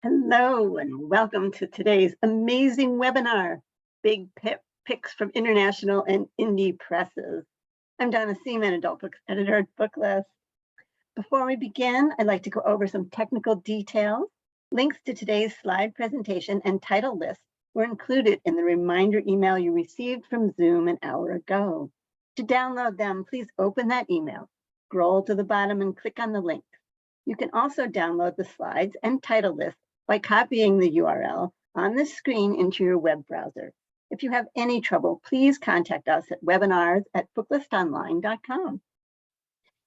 Hello and welcome to today's amazing webinar, Big Picks from International and Indie Presses. I'm Donna Seaman, Adult Books Editor at Booklist. Before we begin, I'd like to go over some technical details. Links to today's slide presentation and title list were included in the reminder email you received from Zoom an hour ago. To download them, please open that email, scroll to the bottom and click on the link. You can also download the slides and title list by copying the URL on the screen into your web browser. If you have any trouble, please contact us at webinars@booklistonline.com.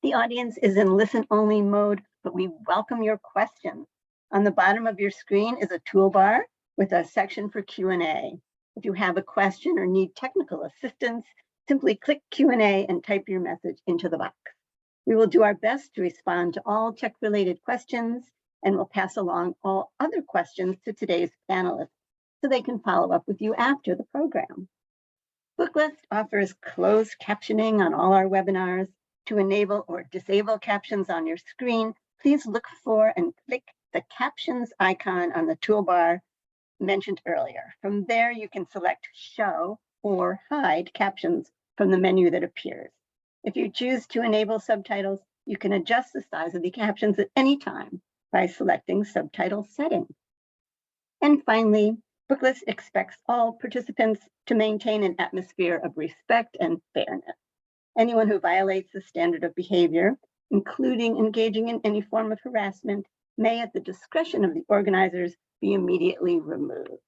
The audience is in listen-only mode, but we welcome your questions. On the bottom of your screen is a toolbar with a section for Q&A. If you have a question or need technical assistance, simply click Q&A and type your message into the box. We will do our best to respond to all tech-related questions, and we'll pass along all other questions to today's panelists so they can follow up with you after the program. Booklist offers closed captioning on all our webinars. To enable or disable captions on your screen, please look for and click the captions icon on the toolbar mentioned earlier. From there, you can select show or hide captions from the menu that appears. If you choose to enable subtitles, you can adjust the size of the captions at any time by selecting subtitle settings. And finally, Booklist expects all participants to maintain an atmosphere of respect and fairness. Anyone who violates the standard of behavior, including engaging in any form of harassment, may at the discretion of the organizers be immediately removed.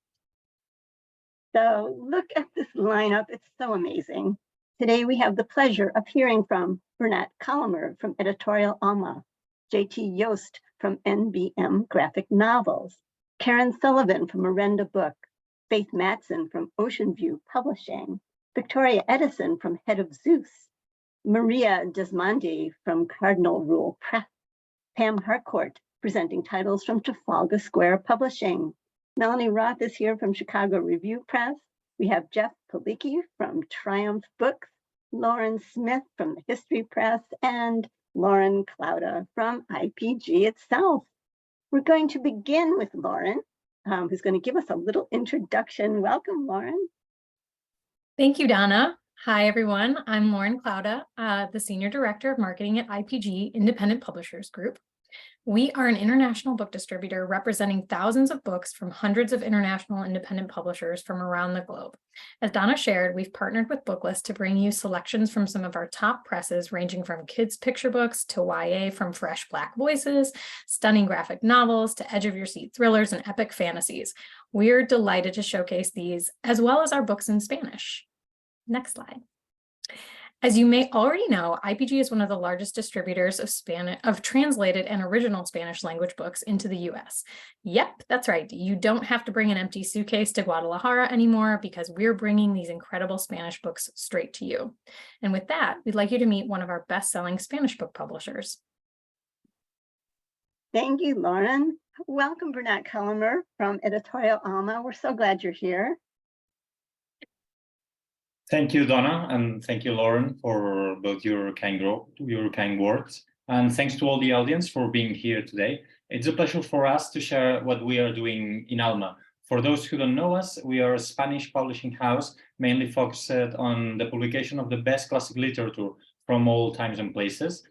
So look at this lineup, it's so amazing. Today we have the pleasure of hearing from Bernat Colomer from Editorial Alma, J.T. Yost from NBM Graphic Novels, Karen Sullivan from Orenda Books, Faith Matson from Oceanview Publishing, Victoria Edison from Head of Zeus, Maria Desmondi from Cardinal Rule Press, Pam Harcourt presenting titles from Trafalgar Square Publishing. Melanie Roth is here from Chicago Review Press. We have Jeff Palicki from Triumph Books, Lauren Smith from the History Press, and Lauren Klauda from IPG itself. We're going to begin with Lauren, who's going to give us a little introduction. Welcome, Lauren. Thank you, Donna. Hi, everyone. I'm Lauren Klauda, the Senior Director of Marketing at IPG Independent Publishers Group. We are an international book distributor representing thousands of books from hundreds of international independent publishers from around the globe. As Donna shared, we've partnered with Booklist to bring you selections from some of our top presses, ranging from kids' picture books to YA from fresh Black voices, stunning graphic novels to edge-of-your-seat thrillers and epic fantasies. We're delighted to showcase these, as well as our books in Spanish. Next slide. As you may already know, IPG is one of the largest distributors of translated and original Spanish language books into the US. Yep, that's right. You don't have to bring an empty suitcase to Guadalajara anymore because we're bringing these incredible Spanish books straight to you. And with that, we'd like you to meet one of our best-selling Spanish book publishers. Thank you, Lauren. Welcome, Bernat Colomer from Editorial Alma. We're so glad you're here. Thank you, Donna, and thank you, Lauren, for both your kind words. And thanks to all the audience for being here today. It's a pleasure for us to share what we are doing in Alma. For those who don't know us, we are a Spanish publishing house, mainly focused on the publication of the best classic literature from all times and places.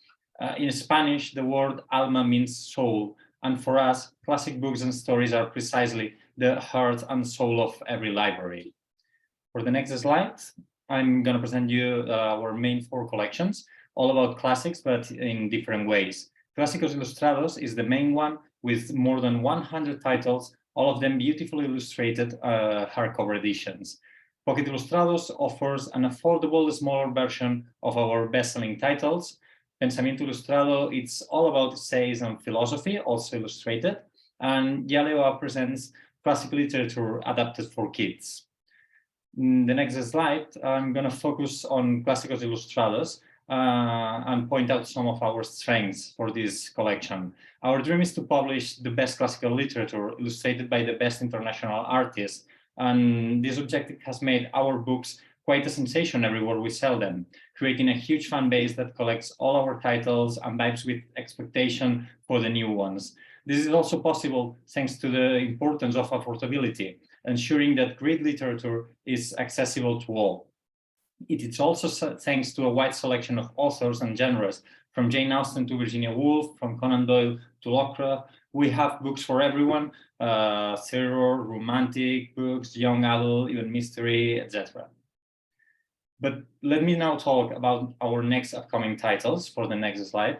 In Spanish, the word Alma means soul. And for us, classic books and stories are precisely the heart and soul of every library. For the next slide, I'm going to present you our main 4 collections, all about classics, but in different ways. Clásicos Ilustrados is the main one with more than 100 titles, all of them beautifully illustrated hardcover editions. Pocket Ilustrados offers an affordable, smaller version of our best-selling titles. Pensamiento Ilustrado, it's all about essays and philosophy, also illustrated. And Yaleoa presents classic literature adapted for kids. In the next slide, I'm going to focus on Clásicos Ilustrados and point out some of our strengths for this collection. Our dream is to publish the best classical literature illustrated by the best international artists, and this objective has made our books quite a sensation everywhere we sell them, creating a huge fan base that collects all our titles and vibes with expectation for the new ones. This is also possible thanks to the importance of affordability, ensuring that great literature is accessible to all. It is also thanks to a wide selection of authors and genres, from Jane Austen to Virginia Woolf, from Conan Doyle to Lovecraft. We have books for everyone, terror, romantic books, young adult, even mystery, etc. But let me now talk about our next upcoming titles for the next slide.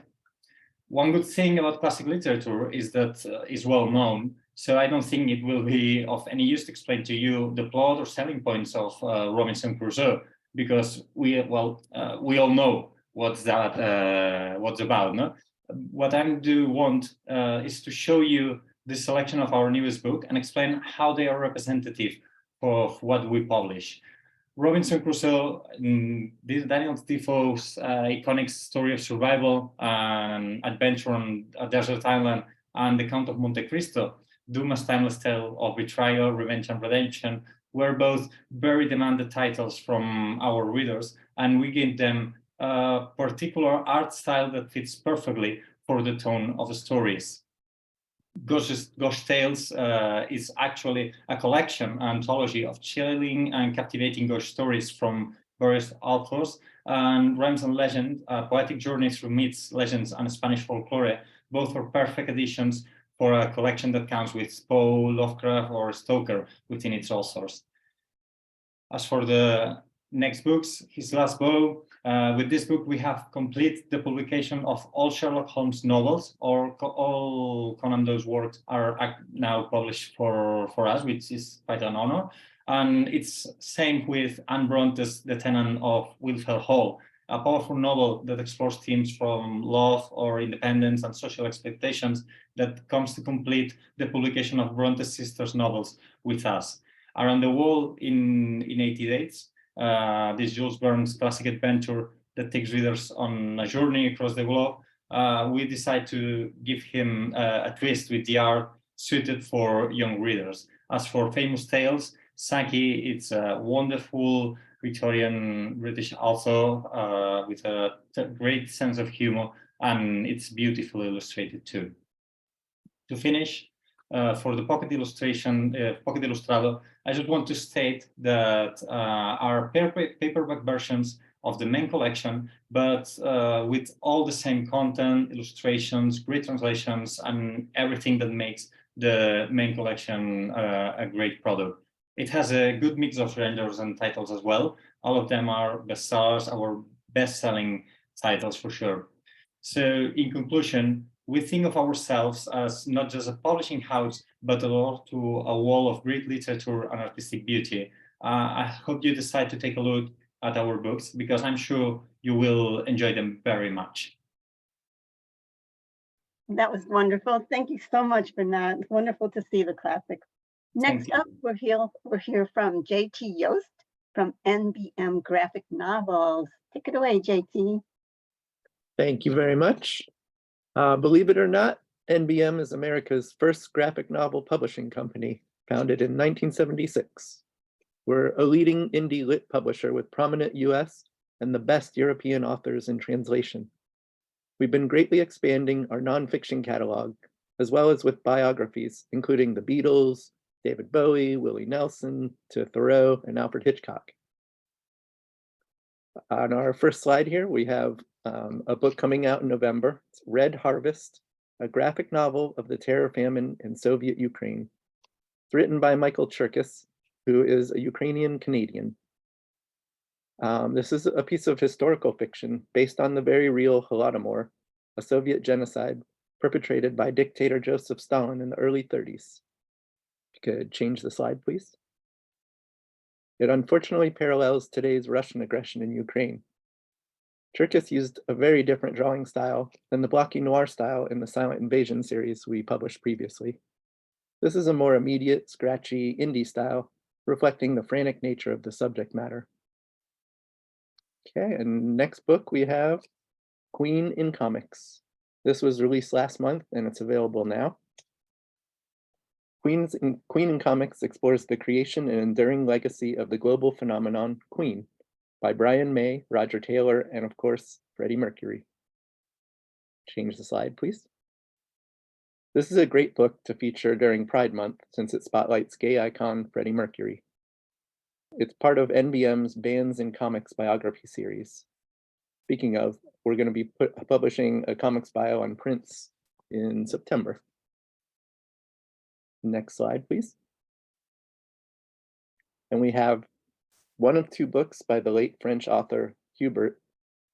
One good thing about classic literature is that it's well known, so I don't think it will be of any use to explain to you the plot or selling points of Robinson Crusoe, because we all know what's about. No? What I do want is to show you the selection of our newest book and explain how they are representative of what we publish. Robinson Crusoe, this Daniel Defoe's iconic story of survival and adventure on a desert island, and The Count of Monte Cristo, Dumas' timeless tale of betrayal, revenge, and redemption, were both very demanded titles from our readers, and we gave them a particular art style that fits perfectly for the tone of the stories. Ghost Tales is actually a collection, an anthology of chilling and captivating ghost stories from various authors, and Rhymes and Legend, poetic journeys through myths, legends, and Spanish folklore. Both are perfect additions for a collection that counts with Poe, Lovecraft, or Stoker within its authors. As for the next books, His Last Bow, with this book, we have completed the publication of all Sherlock Holmes novels, or all Conan Doyle's works are now published for us, which is quite an honor. And it's same with Anne Bronte's The Tenant of Wilfell Hall, a powerful novel that explores themes from love or independence and social expectations that comes to complete the publication of Bronte's sisters' novels with us. Around the World in 80 Days, this Jules Verne's classic adventure that takes readers on a journey across the globe, we decide to give him a twist with the art suited for young readers. As for Famous Tales, Saki, it's a wonderful Victorian British author with a great sense of humor, and it's beautifully illustrated too. To finish, for the Pocket Illustrado, I just want to state that our paperback versions of the main collection, but with all the same content, illustrations, great translations, and everything that makes the main collection a great product. It has a good mix of renders and titles as well. All of them are bestsellers, our best-selling titles for sure. So in conclusion, we think of ourselves as not just a publishing house, but also a wall of great literature and artistic beauty. I hope you decide to take a look at our books, because I'm sure you will enjoy them very much. That was wonderful. Thank you so much for that. It's wonderful to see the classics. Next up, we're here from JT Yost from NBM Graphic Novels. Take it away, JT. Thank you very much. Believe it or not, NBM is America's first graphic novel publishing company, founded in 1976. We're a leading indie lit publisher with prominent US and the best European authors in translation. We've been greatly expanding our nonfiction catalog, as well as with biographies, including the Beatles, David Bowie, Willie Nelson, to Thoreau, and Alfred Hitchcock. On our first slide here, we have a book coming out in November. It's Red Harvest, a graphic novel of the terror famine in Soviet Ukraine. It's written by Michael Cherkis, who is a Ukrainian Canadian. This is a piece of historical fiction based on the very real Holodomor, a Soviet genocide perpetrated by dictator Joseph Stalin in the early 30s. If you could change the slide, please. It unfortunately parallels today's Russian aggression in Ukraine. Cherkis used a very different drawing style than the blocky noir style in the Silent Invasion series we published previously. This is a more immediate, scratchy indie style, reflecting the frantic nature of the subject matter. Okay, and next book we have Queen in Comics. This was released last month and it's available now. Queen in Comics explores the creation and enduring legacy of the global phenomenon Queen by Brian May, Roger Taylor, and of course, Freddie Mercury. Change the slide, please. This is a great book to feature during Pride Month since it spotlights gay icon Freddie Mercury. It's part of NBM's Bands in Comics biography series. Speaking of, we're going to be publishing a comics bio on Prince in September. Next slide, please. And we have one of two books by the late French author Hubert.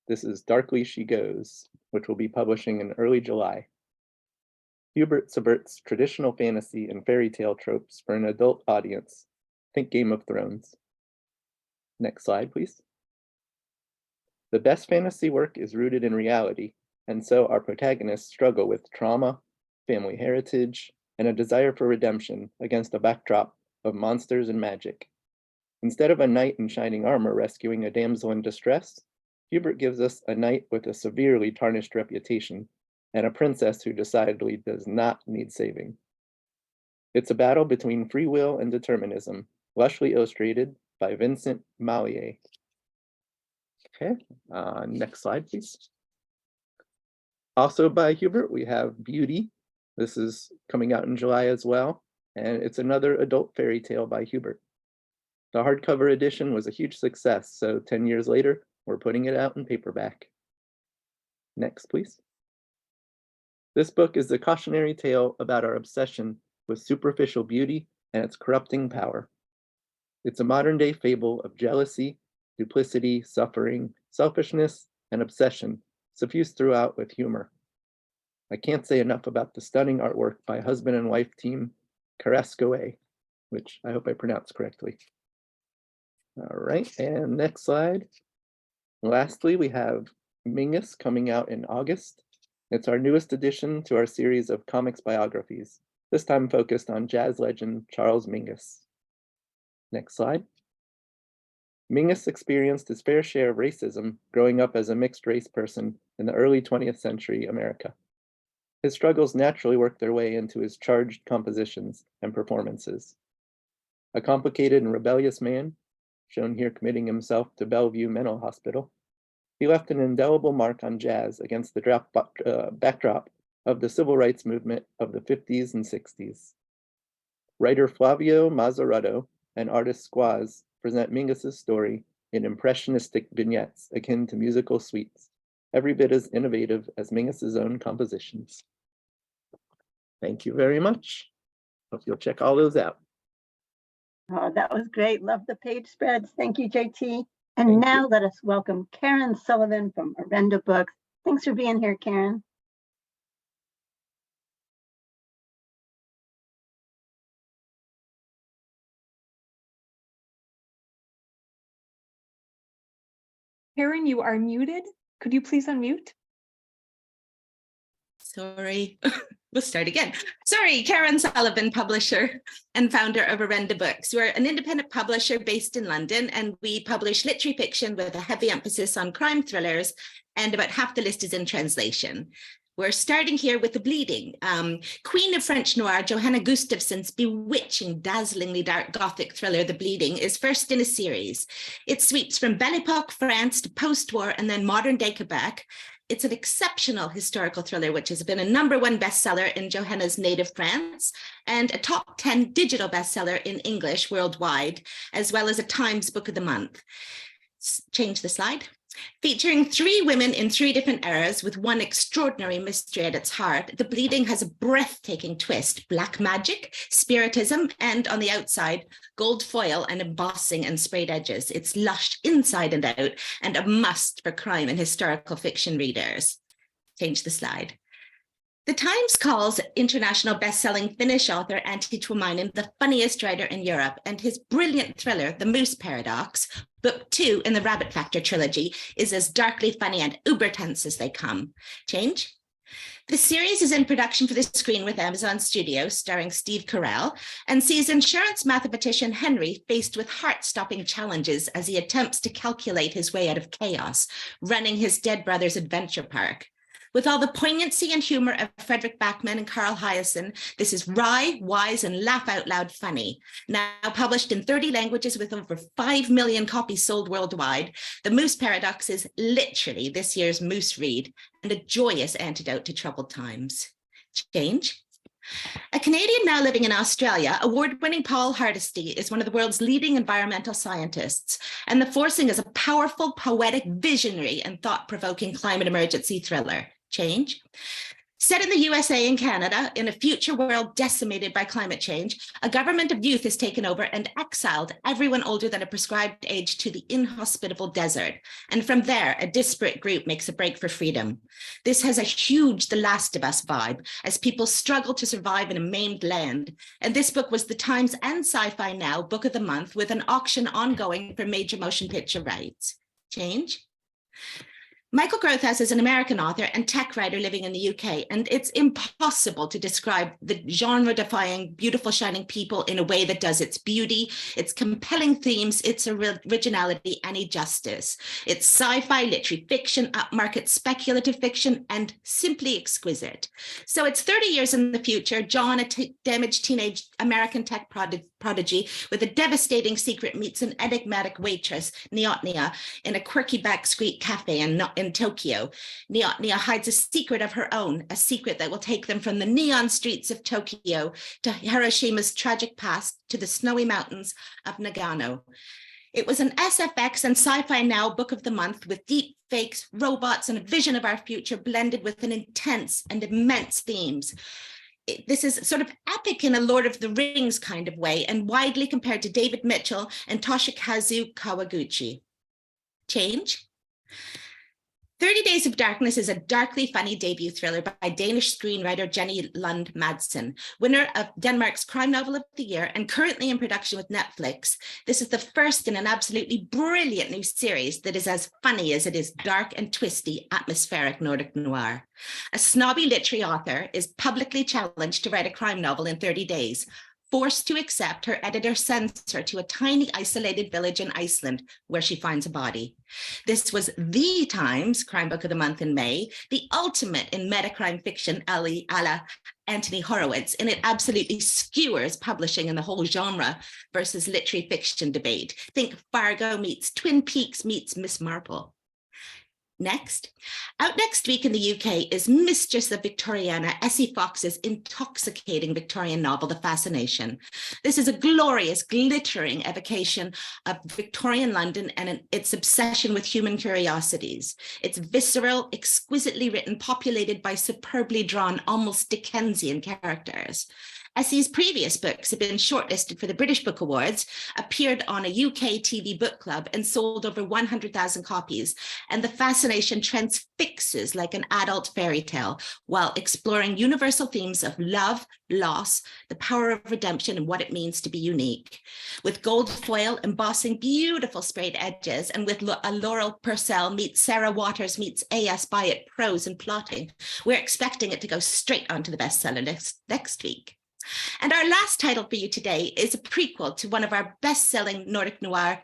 This is Darkly She Goes, which will be publishing in early July. Hubert subverts traditional fantasy and fairy tale tropes for an adult audience. Think Game of Thrones. Next slide, please. The best fantasy work is rooted in reality, and so our protagonists struggle with trauma, family heritage, and a desire for redemption against a backdrop of monsters and magic. Instead of a knight in shining armor rescuing a damsel in distress, Hubert gives us a knight with a severely tarnished reputation and a princess who decidedly does not need saving. It's a battle between free will and determinism, lushly illustrated by Vincent Mallier. Okay, next slide, please. Also by Hubert, we have Beauty. This is coming out in July as well, and it's another adult fairy tale by Hubert. The hardcover edition was a huge success, so 10 years later, we're putting it out in paperback. Next, please. This book is a cautionary tale about our obsession with superficial beauty and its corrupting power. It's a modern-day fable of jealousy, duplicity, suffering, selfishness, and obsession, suffused throughout with humor. I can't say enough about the stunning artwork by husband and wife team Carrascoe, which I hope I pronounced correctly. All right, and next slide. Lastly, we have Mingus coming out in August. It's our newest addition to our series of comics biographies, this time focused on jazz legend Charles Mingus. Next slide. Mingus experienced his fair share of racism growing up as a mixed-race person in the early 20th century America. His struggles naturally worked their way into his charged compositions and performances. A complicated and rebellious man, shown here committing himself to Bellevue Mental Hospital, he left an indelible mark on jazz against the backdrop of the civil rights movement of the 50s and 60s. Writer Flavio Mazzaretto and artist Squaz present Mingus's story in impressionistic vignettes akin to musical suites, every bit as innovative as Mingus's own compositions. Thank you very much. Hope you'll check all those out. Oh, that was great. Love the page spreads. Thank you, JT. And now let us welcome Karen Sullivan from Orenda Books. Thanks for being here, Karen. Karen, you are muted. Could you please unmute? Sorry, we'll start again. Sorry, Karen Sullivan, publisher and founder of Orenda Books. We're an independent publisher based in London, and we publish literary fiction with a heavy emphasis on crime thrillers, and about half the list is in translation. We're starting here with The Bleeding. Queen of French noir, Johanna Gustafson's bewitching, dazzlingly dark Gothic thriller, The Bleeding, is first in a series. It sweeps from Belle Epoque France to post-war and then modern-day Quebec. It's an exceptional historical thriller, which has been a #1 bestseller in Johanna's native France and a top 10 digital bestseller in English worldwide, as well as a Times Book of the Month. Change the slide. Featuring 3 women in 3 different eras with one extraordinary mystery at its heart, The Bleeding has a breathtaking twist: black magic, spiritism, and on the outside, gold foil and embossing and sprayed edges. It's lush inside and out, and a must for crime and historical fiction readers. Change the slide. The Times calls international best-selling Finnish author Antti Tuomainen the funniest writer in Europe, and his brilliant thriller, The Moose Paradox, book 2 in the Rabbit Factor trilogy, is as darkly funny and uber tense as they come. Change. The series is in production for the screen with Amazon Studios, starring Steve Carell, and sees insurance mathematician Henry faced with heart-stopping challenges as he attempts to calculate his way out of chaos, running his dead brother's adventure park. With all the poignancy and humor of Frederick Backman and Carl Hyacin, this is wry, wise, and laugh-out-loud funny. Now published in 30 languages with over 5 million copies sold worldwide, The Moose Paradox is literally this year's moose read and a joyous antidote to troubled times. Change. A Canadian now living in Australia, award-winning Paul Hardesty is one of the world's leading environmental scientists, and The Forcing is a powerful, poetic, visionary, and thought-provoking climate emergency thriller. Change? Set in the USA and Canada, in a future world decimated by climate change, a government of youth has taken over and exiled everyone older than a prescribed age to the inhospitable desert. And from there, a disparate group makes a break for freedom. This has a huge The Last of Us vibe, as people struggle to survive in a maimed land. And this book was the Times and Sci-Fi Now Book of the Month, with an auction ongoing for major motion picture rights. Change? Michael Grothaus is an American author and tech writer living in the UK, and it's impossible to describe the genre-defying, beautiful, shining people in a way that does its beauty, its compelling themes, its originality, any justice. It's sci-fi, literary fiction, upmarket speculative fiction, and simply exquisite. So it's 30 years in the future, John, a damaged teenage American tech prodigy with a devastating secret, meets an enigmatic waitress, Neotnia, in a quirky backstreet cafe in Tokyo. Neotnia hides a secret of her own, a secret that will take them from the neon streets of Tokyo to Hiroshima's tragic past to the snowy mountains of Nagano. It was an SFX and Sci-Fi Now Book of the Month, with deep fakes, robots, and a vision of our future blended with an intense and immense themes. This is sort of epic in a Lord of the Rings kind of way, and widely compared to David Mitchell and Toshikazu Kawaguchi. Change? 30 Days of Darkness is a darkly funny debut thriller by Danish screenwriter Jenny Lund Madsen, winner of Denmark's Crime Novel of the Year and currently in production with Netflix. This is the first in an absolutely brilliant new series that is as funny as it is dark and twisty, atmospheric Nordic noir. A snobby literary author is publicly challenged to write a crime novel in 30 days. Forced to accept, her editor sends her to a tiny isolated village in Iceland where she finds a body. This was the Times Crime Book of the Month in May, the ultimate in meta crime fiction a la Anthony Horowitz, and it absolutely skewers publishing and the whole genre versus literary fiction debate. Think Fargo meets Twin Peaks meets Miss Marple. Next, out next week in the UK is Mistress of Victoriana, Essie Fox's intoxicating Victorian novel, The Fascination. This is a glorious, glittering evocation of Victorian London and its obsession with human curiosities. It's visceral, exquisitely written, populated by superbly drawn, almost Dickensian characters. Essie's previous books have been shortlisted for the British Book Awards, appeared on a UK TV book club, and sold over 100,000 copies. And The Fascination transfixes like an adult fairy tale while exploring universal themes of love, loss, the power of redemption, and what it means to be unique. With gold foil embossing beautiful sprayed edges, and with a Laurel Purcell meets Sarah Waters meets A.S. Byatt prose and plotting, we're expecting it to go straight onto the bestseller next week. And our last title for you today is a prequel to one of our best-selling Nordic noir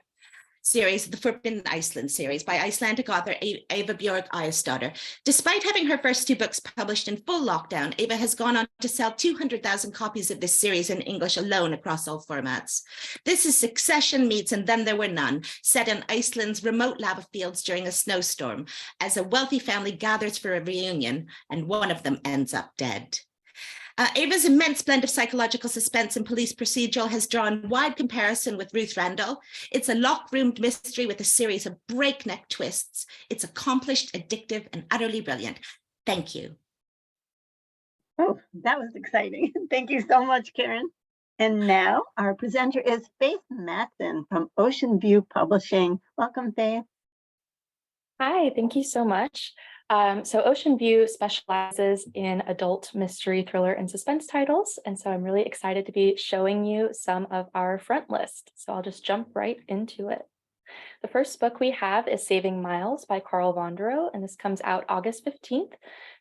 series, the Forbidden Iceland series by Icelandic author Eva Björg Ayesdottir. Despite having her first two books published in full lockdown, Eva has gone on to sell 200,000 copies of this series in English alone across all formats. This is Succession meets And Then There Were None, set in Iceland's remote lava fields during a snowstorm, as a wealthy family gathers for a reunion and one of them ends up dead. Ava's immense blend of psychological suspense and police procedural has drawn wide comparison with Ruth Randall. It's a locked-roomed mystery with a series of breakneck twists. It's accomplished, addictive, and utterly brilliant. Thank you. Oh, that was exciting. Thank you so much, Karen. And now our presenter is Faith Matson from Oceanview Publishing. Welcome, Faith. Hi, thank you so much. So Oceanview specializes in adult mystery, thriller, and suspense titles. And so I'm really excited to be showing you some of our front list. So I'll just jump right into it. The first book we have is Saving Miles by Carl Vonderow, and this comes out August 15th.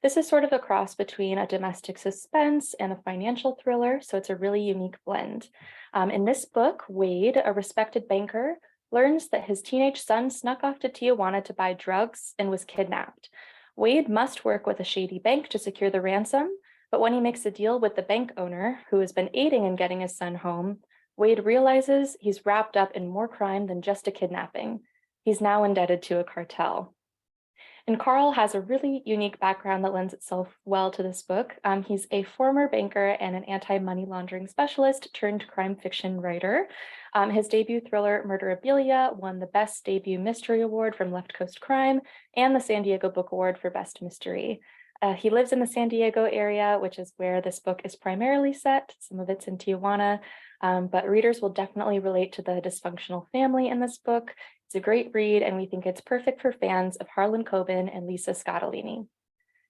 This is sort of a cross between a domestic suspense and a financial thriller, so it's a really unique blend. In this book, Wade, a respected banker, learns that his teenage son snuck off to Tijuana to buy drugs and was kidnapped. Wade must work with a shady bank to secure the ransom, but when he makes a deal with the bank owner, who has been aiding in getting his son home, Wade realizes he's wrapped up in more crime than just a kidnapping. He's now indebted to a cartel. And Carl has a really unique background that lends itself well to this book. He's a former banker and an anti-money laundering specialist turned crime fiction writer. His debut thriller, Murderabilia, won the Best Debut Mystery Award from Left Coast Crime and the San Diego Book Award for Best Mystery. He lives in the San Diego area, which is where this book is primarily set. Some of it's in Tijuana, but readers will definitely relate to the dysfunctional family in this book. It's a great read, and we think it's perfect for fans of Harlan Coben and Lisa Scottolini.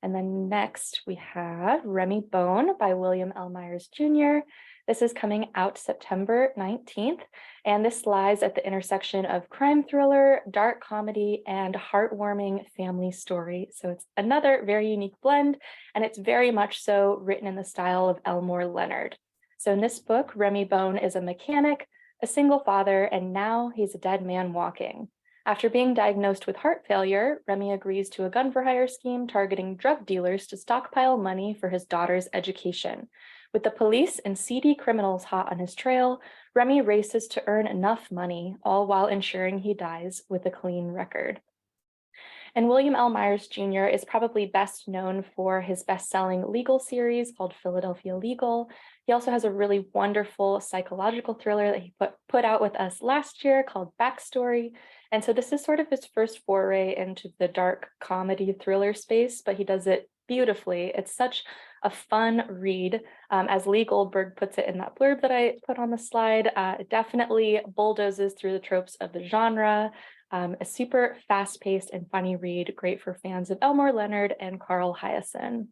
And then next we have Remy Bone by William L. Myers Jr. This is coming out September 19th, and this lies at the intersection of crime thriller, dark comedy, and heartwarming family story. So it's another very unique blend, and it's very much so written in the style of Elmore Leonard. So in this book, Remy Bone is a mechanic, a single father, and now he's a dead man walking. After being diagnosed with heart failure, Remy agrees to a gun for hire scheme targeting drug dealers to stockpile money for his daughter's education. With the police and seedy criminals hot on his trail, Remy races to earn enough money, all while ensuring he dies with a clean record. And William L. Myers Jr. is probably best known for his best-selling legal series called Philadelphia Legal. He also has a really wonderful psychological thriller that he put out with us last year called Backstory. And so this is sort of his first foray into the dark comedy thriller space, but he does it beautifully. It's such a fun read. As Lee Goldberg puts it in that blurb that I put on the slide, it definitely bulldozes through the tropes of the genre. A super fast-paced and funny read, great for fans of Elmore Leonard and Carl Hiaasen.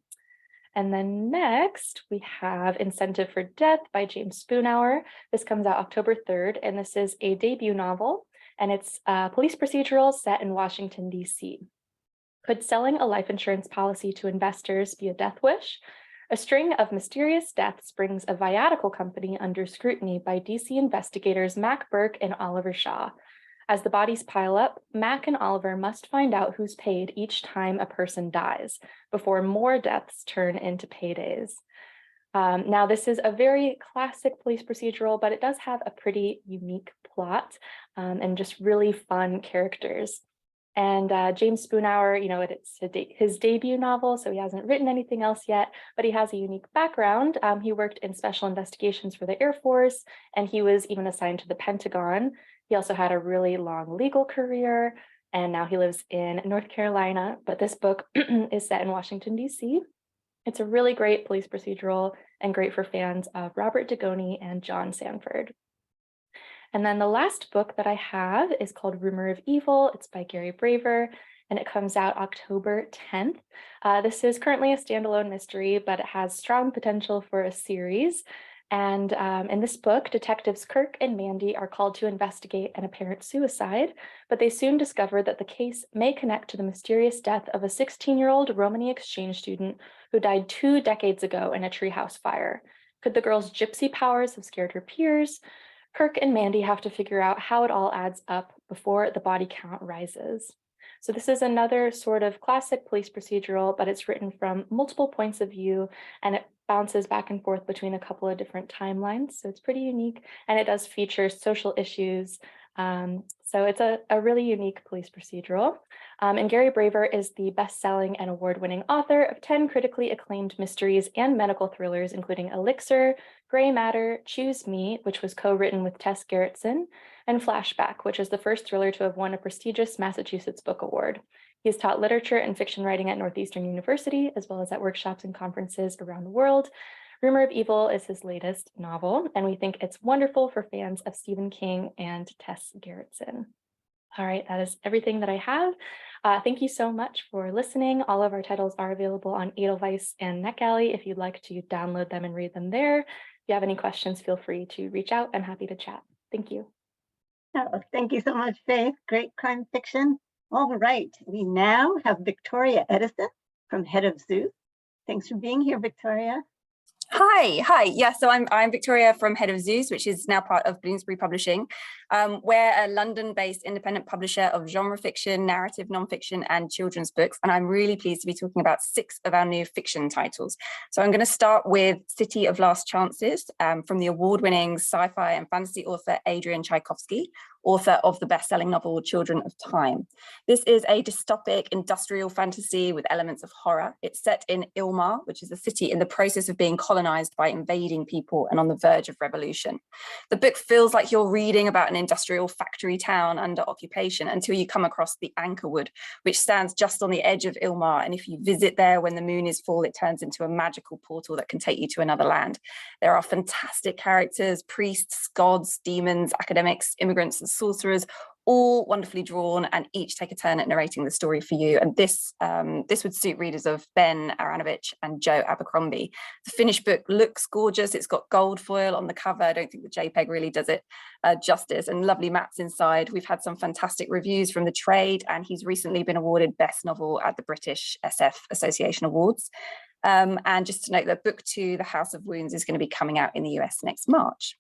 And then next, we have Incentive for Death by James Spoonhour. This comes out October 3rd, and this is a debut novel, and it's a police procedural set in Washington, D.C. Could selling a life insurance policy to investors be a death wish? A string of mysterious deaths brings a viatical company under scrutiny by D.C. investigators Mac Burke and Oliver Shaw. As the bodies pile up, Mac and Oliver must find out who's paid each time a person dies before more deaths turn into paydays. Now, this is a very classic police procedural, but it does have a pretty unique plot and just really fun characters. And James Spoonhour, it's his debut novel, so he hasn't written anything else yet, but he has a unique background. He worked in special investigations for the Air Force, and he was even assigned to the Pentagon. He also had a really long legal career, and now he lives in North Carolina, but this book is set in Washington, D.C. It's a really great police procedural and great for fans of Robert Dugoni and John Sanford. And then the last book that I have is called Rumor of Evil. It's by Gary Braver, and it comes out October 10th. This is currently a standalone mystery, but it has strong potential for a series. And in this book, detectives Kirk and Mandy are called to investigate an apparent suicide, but they soon discover that the case may connect to the mysterious death of a 16-year-old Romani exchange student who died 2 decades ago in a treehouse fire. Could the girl's gypsy powers have scared her peers? Kirk and Mandy have to figure out how it all adds up before the body count rises. So this is another sort of classic police procedural, but it's written from multiple points of view, and it bounces back and forth between a couple of different timelines. So it's pretty unique, and it does feature social issues. So it's a really unique police procedural. And Gary Braver is the best-selling and award-winning author of 10 critically acclaimed mysteries and medical thrillers, including Elixir, Gray Matter, Choose Me, which was co-written with Tess Gerritsen, and Flashback, which is the first thriller to have won a prestigious Massachusetts Book Award. He has taught literature and fiction writing at Northeastern University, as well as at workshops and conferences around the world. Rumor of Evil is his latest novel, and we think it's wonderful for fans of Stephen King and Tess Gerritsen. All right, that is everything that I have. Thank you so much for listening. All of our titles are available on Edelweiss and NetGalley if you'd like to download them and read them there. If you have any questions, feel free to reach out. I'm happy to chat. Thank you. Oh, thank you so much, Faith. Great crime fiction. All right, we now have Victoria Edison from Head of Zeus. Thanks for being here, Victoria. Hi. Yeah, so I'm Victoria from Head of Zeus, which is now part of Bloomsbury Publishing. We're a London-based independent publisher of genre fiction, narrative nonfiction, and children's books, and I'm really pleased to be talking about 6 of our new fiction titles. So I'm going to start with City of Last Chances from the award-winning sci-fi and fantasy author Adrian Tchaikovsky, author of the best-selling novel Children of Time. This is a dystopic industrial fantasy with elements of horror. It's set in Ilmar, which is a city in the process of being colonized by invading people and on the verge of revolution. The book feels like you're reading about an industrial factory town under occupation until you come across the Anchorwood, which stands just on the edge of Ilmar. And if you visit there when the moon is full, it turns into a magical portal that can take you to another land. There are fantastic characters, priests, gods, demons, academics, immigrants, and sorcerers, all wonderfully drawn, and each take a turn at narrating the story for you. And this would suit readers of Ben Aranovich and Joe Abercrombie. The finished book looks gorgeous. It's got gold foil on the cover. I don't think the JPEG really does it justice, and lovely maps inside. We've had some fantastic reviews from the trade, and he's recently been awarded Best Novel at the British SF Association Awards. And just to note that book 2, The House of Wounds, is going to be coming out in the US next March.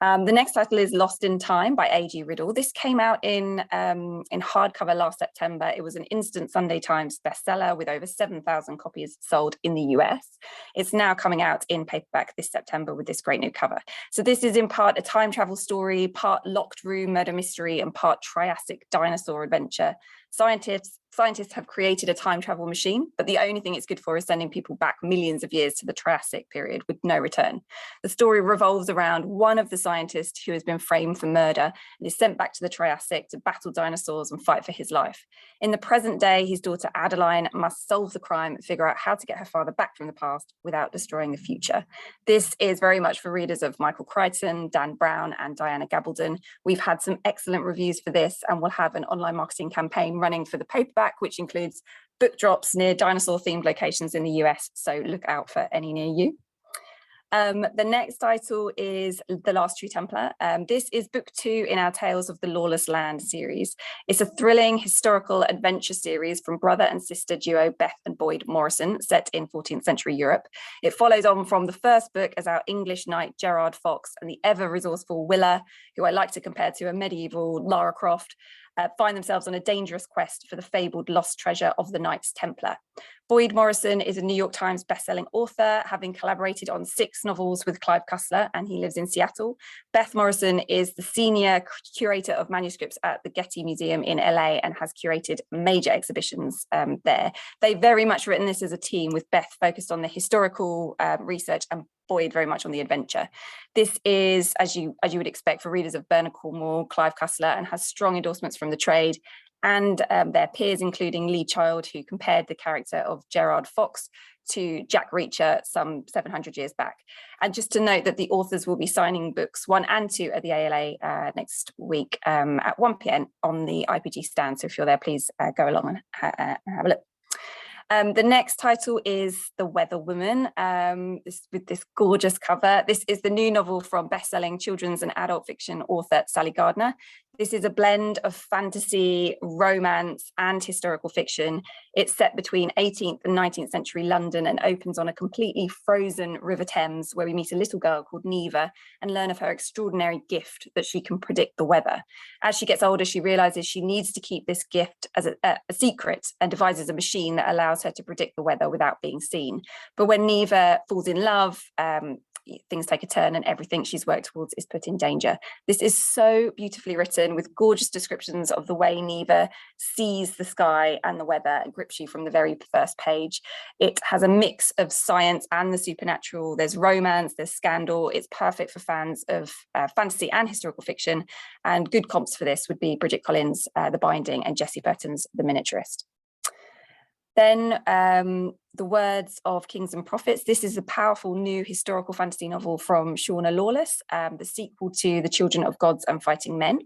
The next title is Lost in Time by A.G. Riddle. This came out in hardcover last September. It was an instant Sunday Times bestseller with over 7,000 copies sold in the US. It's now coming out in paperback this September with this great new cover. So this is in part a time travel story, part locked room murder mystery, and part Triassic dinosaur adventure. Scientists have created a time travel machine, but the only thing it's good for is sending people back millions of years to the Triassic period with no return. The story revolves around one of the scientists who has been framed for murder and is sent back to the Triassic to battle dinosaurs and fight for his life. In the present day, his daughter Adeline must solve the crime and figure out how to get her father back from the past without destroying the future. This is very much for readers of Michael Crichton, Dan Brown, and Diana Gabaldon. We've had some excellent reviews for this, and we'll have an online marketing campaign running for the paperback, which includes book drops near dinosaur-themed locations in the US, so look out for any near you. The next title is The Last True Templar. This is book 2 in our Tales of the Lawless Land series. It's a thrilling historical adventure series from brother and sister duo Beth and Boyd Morrison, set in 14th century Europe. It follows on from the first book as our English knight Gerard Fox and the ever-resourceful Willa, who I like to compare to a medieval Lara Croft, find themselves on a dangerous quest for the fabled lost treasure of the Knights Templar. Boyd Morrison is a New York Times bestselling author, having collaborated on 6 novels with Clive Cussler, and he lives in Seattle. Beth Morrison is the senior curator of manuscripts at the Getty Museum in LA and has curated major exhibitions there. They've very much written this as a team, with Beth focused on the historical research and Boyd very much on the adventure. This is, as you would expect, for readers of Bernard Cornwell, Clive Cussler, and has strong endorsements from the trade and their peers, including Lee Child, who compared the character of Gerard Fox to Jack Reacher some 700 years back. And just to note that the authors will be signing books 1 and 2 at the ALA next week at 1 p.m. on the IPG stand. So if you're there, please go along and have a look. The next title is The Weather Woman, with this gorgeous cover. This is the new novel from best-selling children's and adult fiction author Sally Gardner. This is a blend of fantasy, romance, and historical fiction. It's set between 18th and 19th century London and opens on a completely frozen River Thames, where we meet a little girl called Neva and learn of her extraordinary gift that she can predict the weather. As she gets older, she realizes she needs to keep this gift as a secret and devises a machine that allows her to predict the weather without being seen. But when Neva falls in love, things take a turn and everything she's worked towards is put in danger. This is so beautifully written, with gorgeous descriptions of the way Neva sees the sky and the weather and grips you from the very first page. It has a mix of science and the supernatural. There's romance, there's scandal. It's perfect for fans of fantasy and historical fiction. And good comps for this would be Bridget Collins' The Binding and Jessie Burton's The Miniaturist. Then The Words of Kings and Prophets. This is a powerful new historical fantasy novel from Shauna Lawless, the sequel to The Children of Gods and Fighting Men.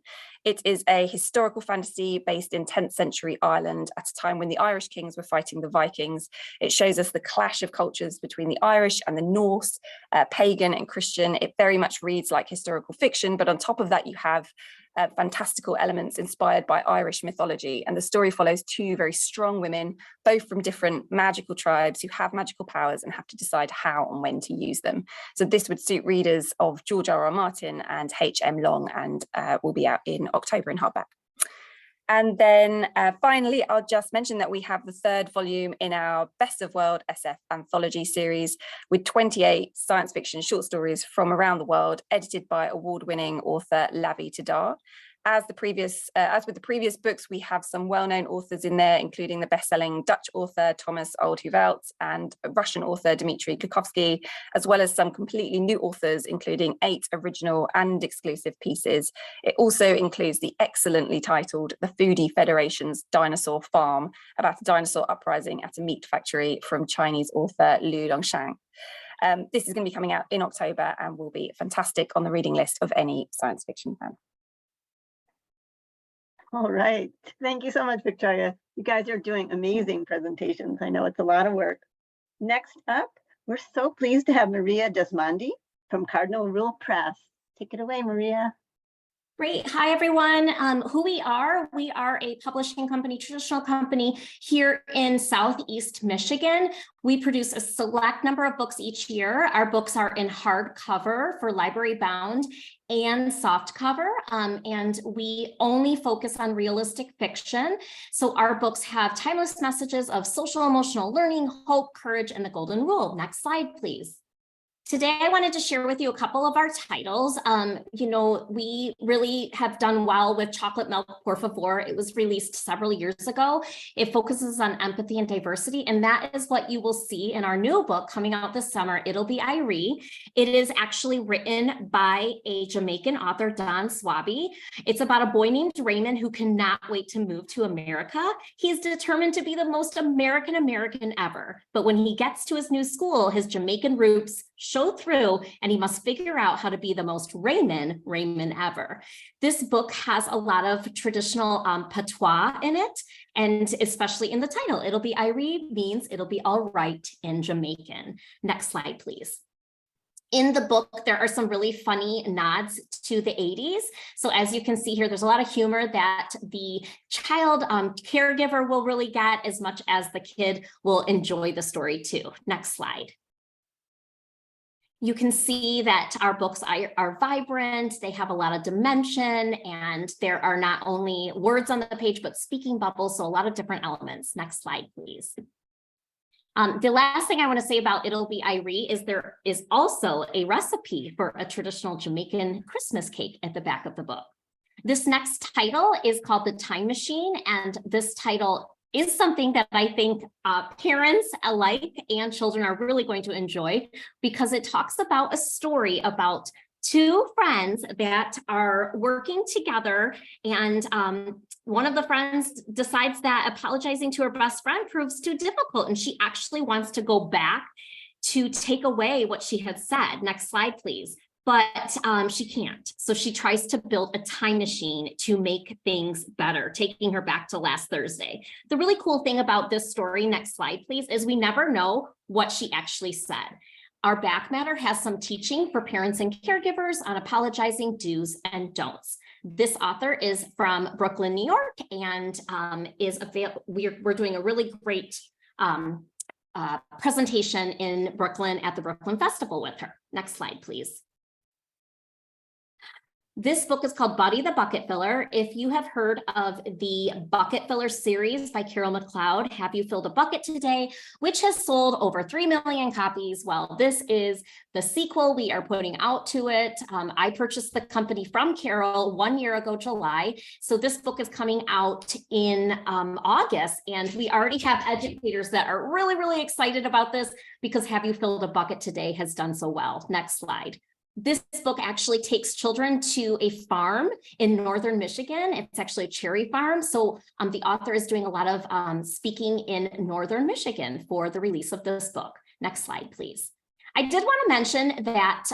It is a historical fantasy based in 10th century Ireland at a time when the Irish kings were fighting the Vikings. It shows us the clash of cultures between the Irish and the Norse, pagan and Christian. It very much reads like historical fiction, but on top of that you have fantastical elements inspired by Irish mythology. And the story follows two very strong women, both from different magical tribes who have magical powers and have to decide how and when to use them. So this would suit readers of George R.R. Martin and H.M. Long, and will be out in October in hardback. And then finally, I'll just mention that we have the third volume in our Best of World SF anthology series with 28 science fiction short stories from around the world, edited by award-winning author Lavi Tadar. As with the previous books, we have some well-known authors in there, including the best-selling Dutch author Thomas Oldhoevelt and Russian author Dmitry Kukovsky, as well as some completely new authors, including 8 original and exclusive pieces. It also includes the excellently titled The Foodie Federation's Dinosaur Farm, about a dinosaur uprising at a meat factory from Chinese author Liu Longshan. This is going to be coming out in October and will be fantastic on the reading list of any science fiction fan. All right. Thank you so much, Victoria. You guys are doing amazing presentations. I know it's a lot of work. Next up, we're so pleased to have Maria Desmondi from Cardinal Rule Press. Take it away, Maria. Great. Hi, everyone. Who we are a publishing company, traditional company here in Southeast Michigan. We produce a select number of books each year. Our books are in hardcover for library bound and soft cover, and we only focus on realistic fiction. So our books have timeless messages of social emotional learning, hope, courage, and the golden rule. Next slide, please. Today, I wanted to share with you a couple of our titles. We really have done well with Chocolate Milk, Por Favor. It was released several years ago. It focuses on empathy and diversity, and that is what you will see in our new book coming out this summer. It'll be Irie. It is actually written by a Jamaican author, Don Swaby. It's about a boy named Raymond who cannot wait to move to America. He's determined to be the most American ever. But when he gets to his new school, his Jamaican roots show through, and he must figure out how to be the most Raymond ever. This book has a lot of traditional patois in it, and especially in the title. It'll be Irie means it'll be all right in Jamaican. Next slide, please. In the book, there are some really funny nods to the 80s. So as you can see here, there's a lot of humor that the child caregiver will really get, as much as the kid will enjoy the story too. Next slide. You can see that our books are vibrant, they have a lot of dimension, and there are not only words on the page, but speaking bubbles, so a lot of different elements. Next slide, please. The last thing I want to say about It'll Be Irie is there is also a recipe for a traditional Jamaican Christmas cake at the back of the book. This next title is called The Time Machine, and this title is something that I think parents alike and children are really going to enjoy, because it talks about a story about two friends that are working together, and one of the friends decides that apologizing to her best friend proves too difficult, and she actually wants to go back to take away what she had said. Next slide, please. But she can't. So she tries to build a time machine to make things better, taking her back to last Thursday. The really cool thing about this story, next slide, please, is we never know what she actually said. Our back matter has some teaching for parents and caregivers on apologizing do's and don'ts. This author is from Brooklyn, New York, and we're doing a really great presentation in Brooklyn at the Brooklyn Festival with her. Next slide, please. This book is called Buddy the Bucket Filler. If you have heard of the Bucket Filler series by Carol McLeod, Have You Filled a Bucket Today, which has sold over 3 million copies? Well, this is the sequel we are putting out to it. I purchased the company from Carol 1 year ago, July. So this book is coming out in August, and we already have educators that are really, really excited about this because Have You Filled a Bucket Today has done so well. Next slide. This book actually takes children to a farm in northern Michigan. It's actually a cherry farm. So the author is doing a lot of speaking in northern Michigan for the release of this book. Next slide, please. I did want to mention that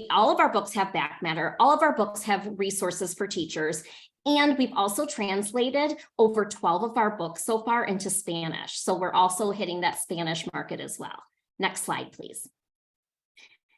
all of our books have back matter. All of our books have resources for teachers. And we've also translated over 12 of our books so far into Spanish. So we're also hitting that Spanish market as well. Next slide, please.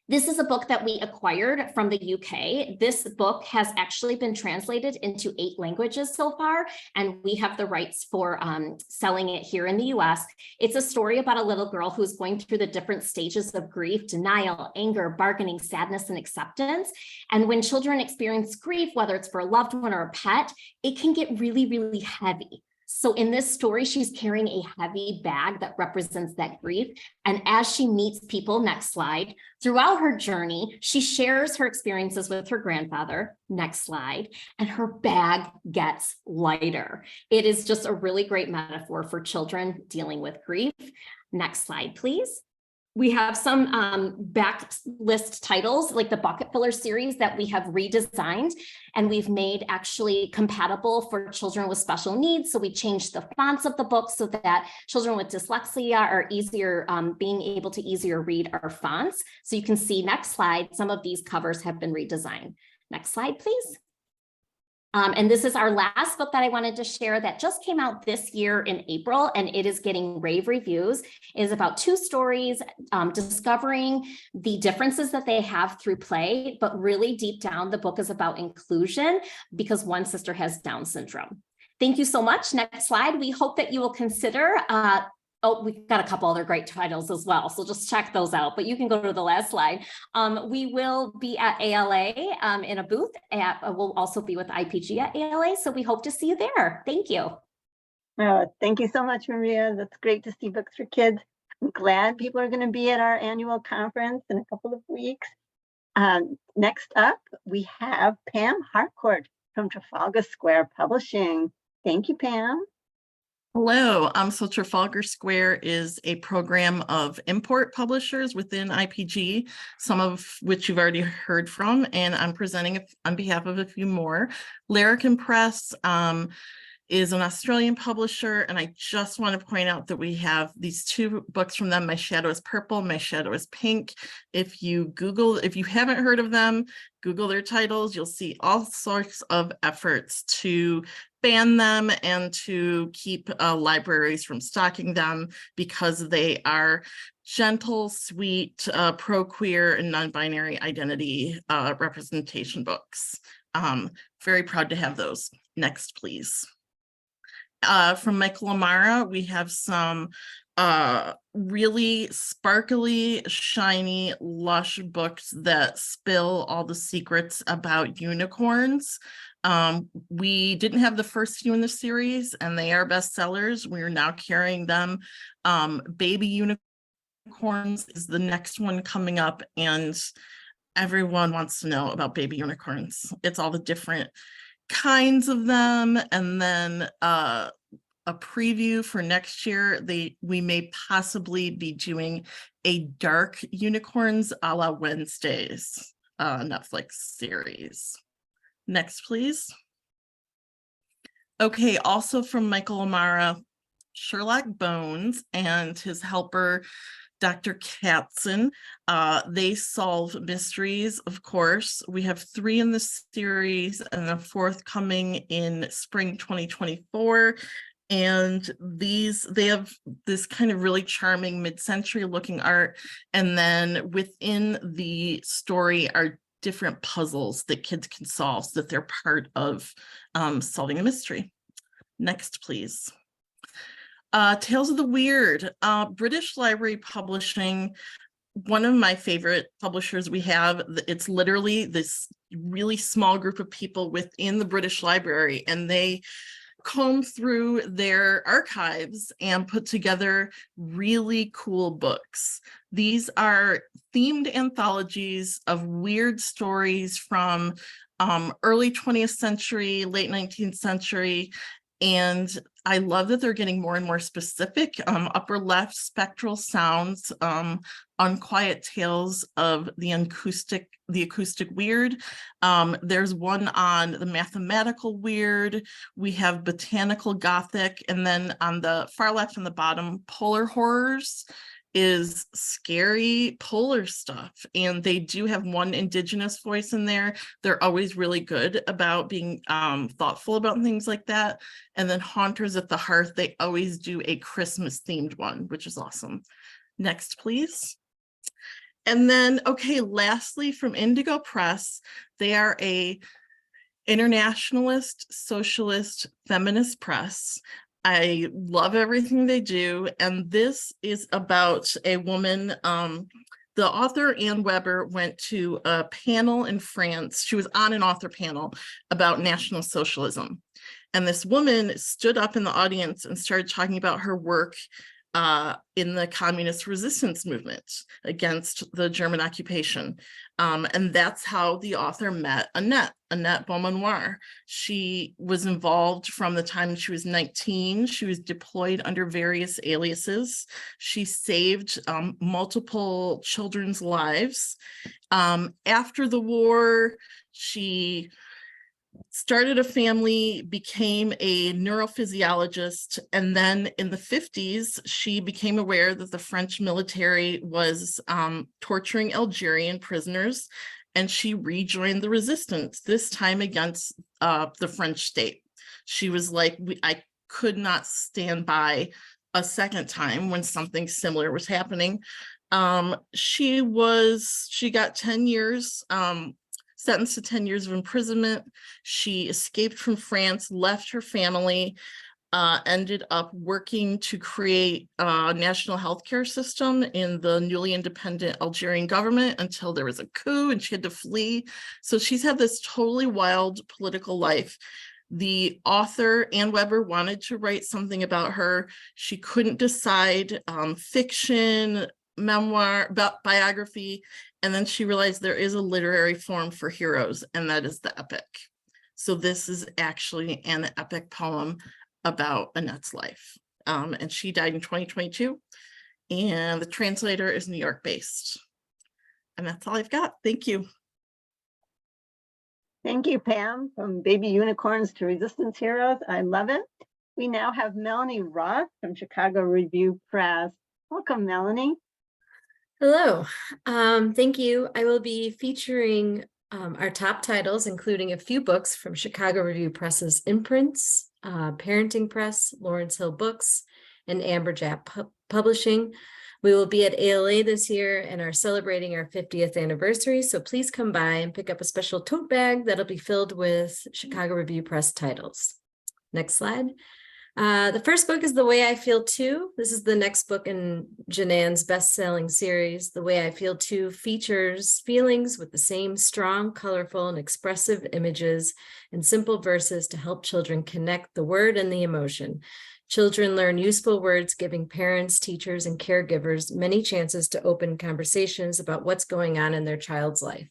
This is a book that we acquired from the UK. This book has actually been translated into 8 languages so far, and we have the rights for selling it here in the US. It's a story about a little girl who's going through the different stages of grief, denial, anger, bargaining, sadness, and acceptance. And when children experience grief, whether it's for a loved one or a pet, it can get really, really heavy. So in this story, she's carrying a heavy bag that represents that grief. And as she meets people, next slide, throughout her journey, she shares her experiences with her grandfather, next slide, and her bag gets lighter. It is just a really great metaphor for children dealing with grief. Next slide, please. We have some backlist titles like the Bucket Filler series that we have redesigned and we've made actually compatible for children with special needs. So we changed the fonts of the book so that children with dyslexia are easier, being able to easier read our fonts. So you can see next slide, some of these covers have been redesigned. Next slide, please. And this is our last book that I wanted to share that just came out this year in April, and it is getting rave reviews. It is about 2 stories discovering the differences that they have through play, but really deep down, the book is about inclusion because one sister has Down syndrome. Thank you so much. Next slide. We hope that you will consider oh, we've got a couple other great titles as well, so just check those out, but you can go to the last slide. We will be at ALA in a booth. We'll also be with IPG at ALA, so we hope to see you there. Thank you. Oh, thank you so much, Maria. That's great to see books for kids. I'm glad people are going to be at our annual conference in a couple of weeks. Next up, we have Pam Harcourt from Trafalgar Square Publishing. Thank you, Pam. Hello, so Trafalgar Square is a program of import publishers within IPG, some of which you've already heard from, and I'm presenting on behalf of a few more. Larrikin Press is an Australian publisher, and I just want to point out that we have these 2 books from them, My Shadow is Purple, My Shadow is Pink. If you haven't heard of them, Google their titles, you'll see all sorts of efforts to ban them and to keep libraries from stocking them because they are gentle, sweet, pro-queer and non-binary identity representation books. Very proud to have those. Next, please. From Michael Amara, we have some really sparkly, shiny, lush books that spill all the secrets about unicorns. We didn't have the first few in the series, and they are bestsellers. We are now carrying them. Baby Unicorns is the next one coming up, and everyone wants to know about baby unicorns. It's all the different kinds of them, and then a preview for next year. We may possibly be doing a dark unicorns a la Wednesdays Netflix series. Next, please. Okay, also from Michael Amara, Sherlock Bones and his helper, Dr. Katzen. They solve mysteries, of course. We have 3 in the series and a 4th coming in spring 2024. And they have this kind of really charming mid-century looking art. And then within the story are different puzzles that kids can solve so that they're part of solving a mystery. Next, please. Tales of the Weird, British Library Publishing, one of my favorite publishers we have. It's literally this really small group of people within the British Library, and they comb through their archives and put together really cool books. These are themed anthologies of weird stories from early 20th century, late 19th century. And I love that they're getting more and more specific. Upper left, spectral sounds, unquiet tales of the acoustic weird. There's one on the mathematical weird. We have botanical gothic, and then on the far left on the bottom, polar horrors is scary polar stuff, and they do have one indigenous voice in there. They're always really good about being thoughtful about things like that. And then Haunters at the Hearth, they always do a Christmas themed one, which is awesome. Next, please. And then, okay, lastly, from Indigo Press, they are a internationalist, socialist, feminist press. I love everything they do. And this is about a woman. The author, Anne Weber, went to a panel in France. She was on an author panel about National Socialism. And this woman stood up in the audience and started talking about her work in the communist resistance movement against the German occupation. And that's how the author met Annette Beaumanoir. She was involved from the time she was 19. She was deployed under various aliases. She saved multiple children's lives. After the war, she started a family, became a neurophysiologist, and then in the 50s, she became aware that the French military was torturing Algerian prisoners, and she rejoined the resistance, this time against the French state. She was like, I could not stand by a second time when something similar was happening. She got 10 years, sentenced to 10 years of imprisonment. She escaped from France, left her family, ended up working to create a national healthcare system in the newly independent Algerian government until there was a coup and she had to flee. So she's had this totally wild political life. The author, Anne Weber, wanted to write something about her. She couldn't decide, fiction, memoir, biography. And then she realized there is a literary form for heroes, and that is the epic. So this is actually an epic poem about Annette's life. And she died in 2022. And the translator is New York based. And that's all I've got. Thank you. Thank you, Pam. From baby unicorns to resistance heroes. I love it. We now have Melanie Roth from Chicago Review Press. Welcome, Melanie. Hello, thank you. I will be featuring our top titles, including a few books from Chicago Review Press's imprints, Parenting Press, Lawrence Hill Books, and Amberjack Publishing. We will be at ALA this year and are celebrating our 50th anniversary, so please come by and pick up a special tote bag that'll be filled with Chicago Review Press titles. Next slide. The first book is The Way I Feel Too. This is the next book in Janan's best-selling series. The Way I Feel Too features feelings with the same strong, colorful, and expressive images and simple verses to help children connect the word and the emotion. Children learn useful words, giving parents, teachers, and caregivers many chances to open conversations about what's going on in their child's life.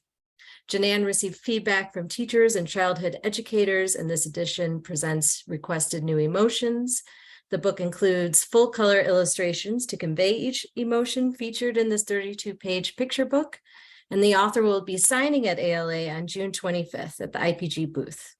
Janan received feedback from teachers and childhood educators, and this edition presents requested new emotions. The book includes full color illustrations to convey each emotion featured in this 32-page picture book, and the author will be signing at ALA on June 25th at the IPG booth.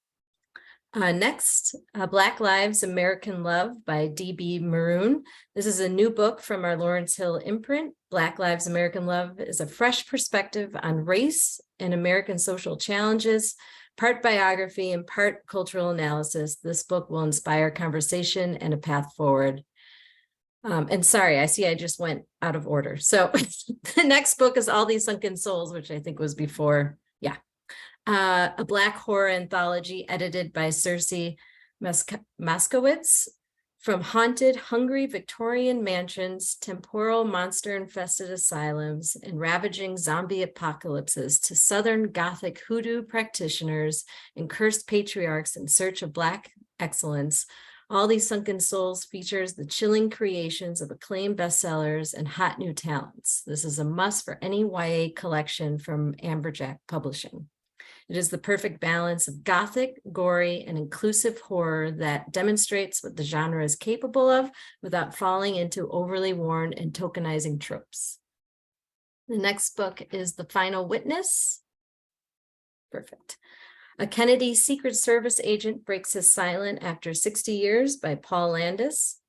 Next, Black Lives, American Love by D.B. Maroon. This is a new book from our Lawrence Hill imprint. Black Lives, American Love is a fresh perspective on race and American social challenges, part biography and part cultural analysis. This book will inspire conversation and a path forward. And sorry, I see I just went out of order. So the next book is All These Sunken Souls, which I think was before, yeah. A Black horror anthology edited by Circe Moskowitz. From haunted, hungry Victorian mansions, temporal monster-infested asylums, and ravaging zombie apocalypses to Southern Gothic hoodoo practitioners and cursed patriarchs in search of Black excellence, All These Sunken Souls features the chilling creations of acclaimed bestsellers and hot new talents. This is a must for any YA collection from Amberjack Publishing. It is the perfect balance of gothic, gory, and inclusive horror that demonstrates what the genre is capable of without falling into overly worn and tokenizing tropes. The next book is The Final Witness. Perfect. A Kennedy Secret Service agent breaks his silence after 60 years by Paul Landis.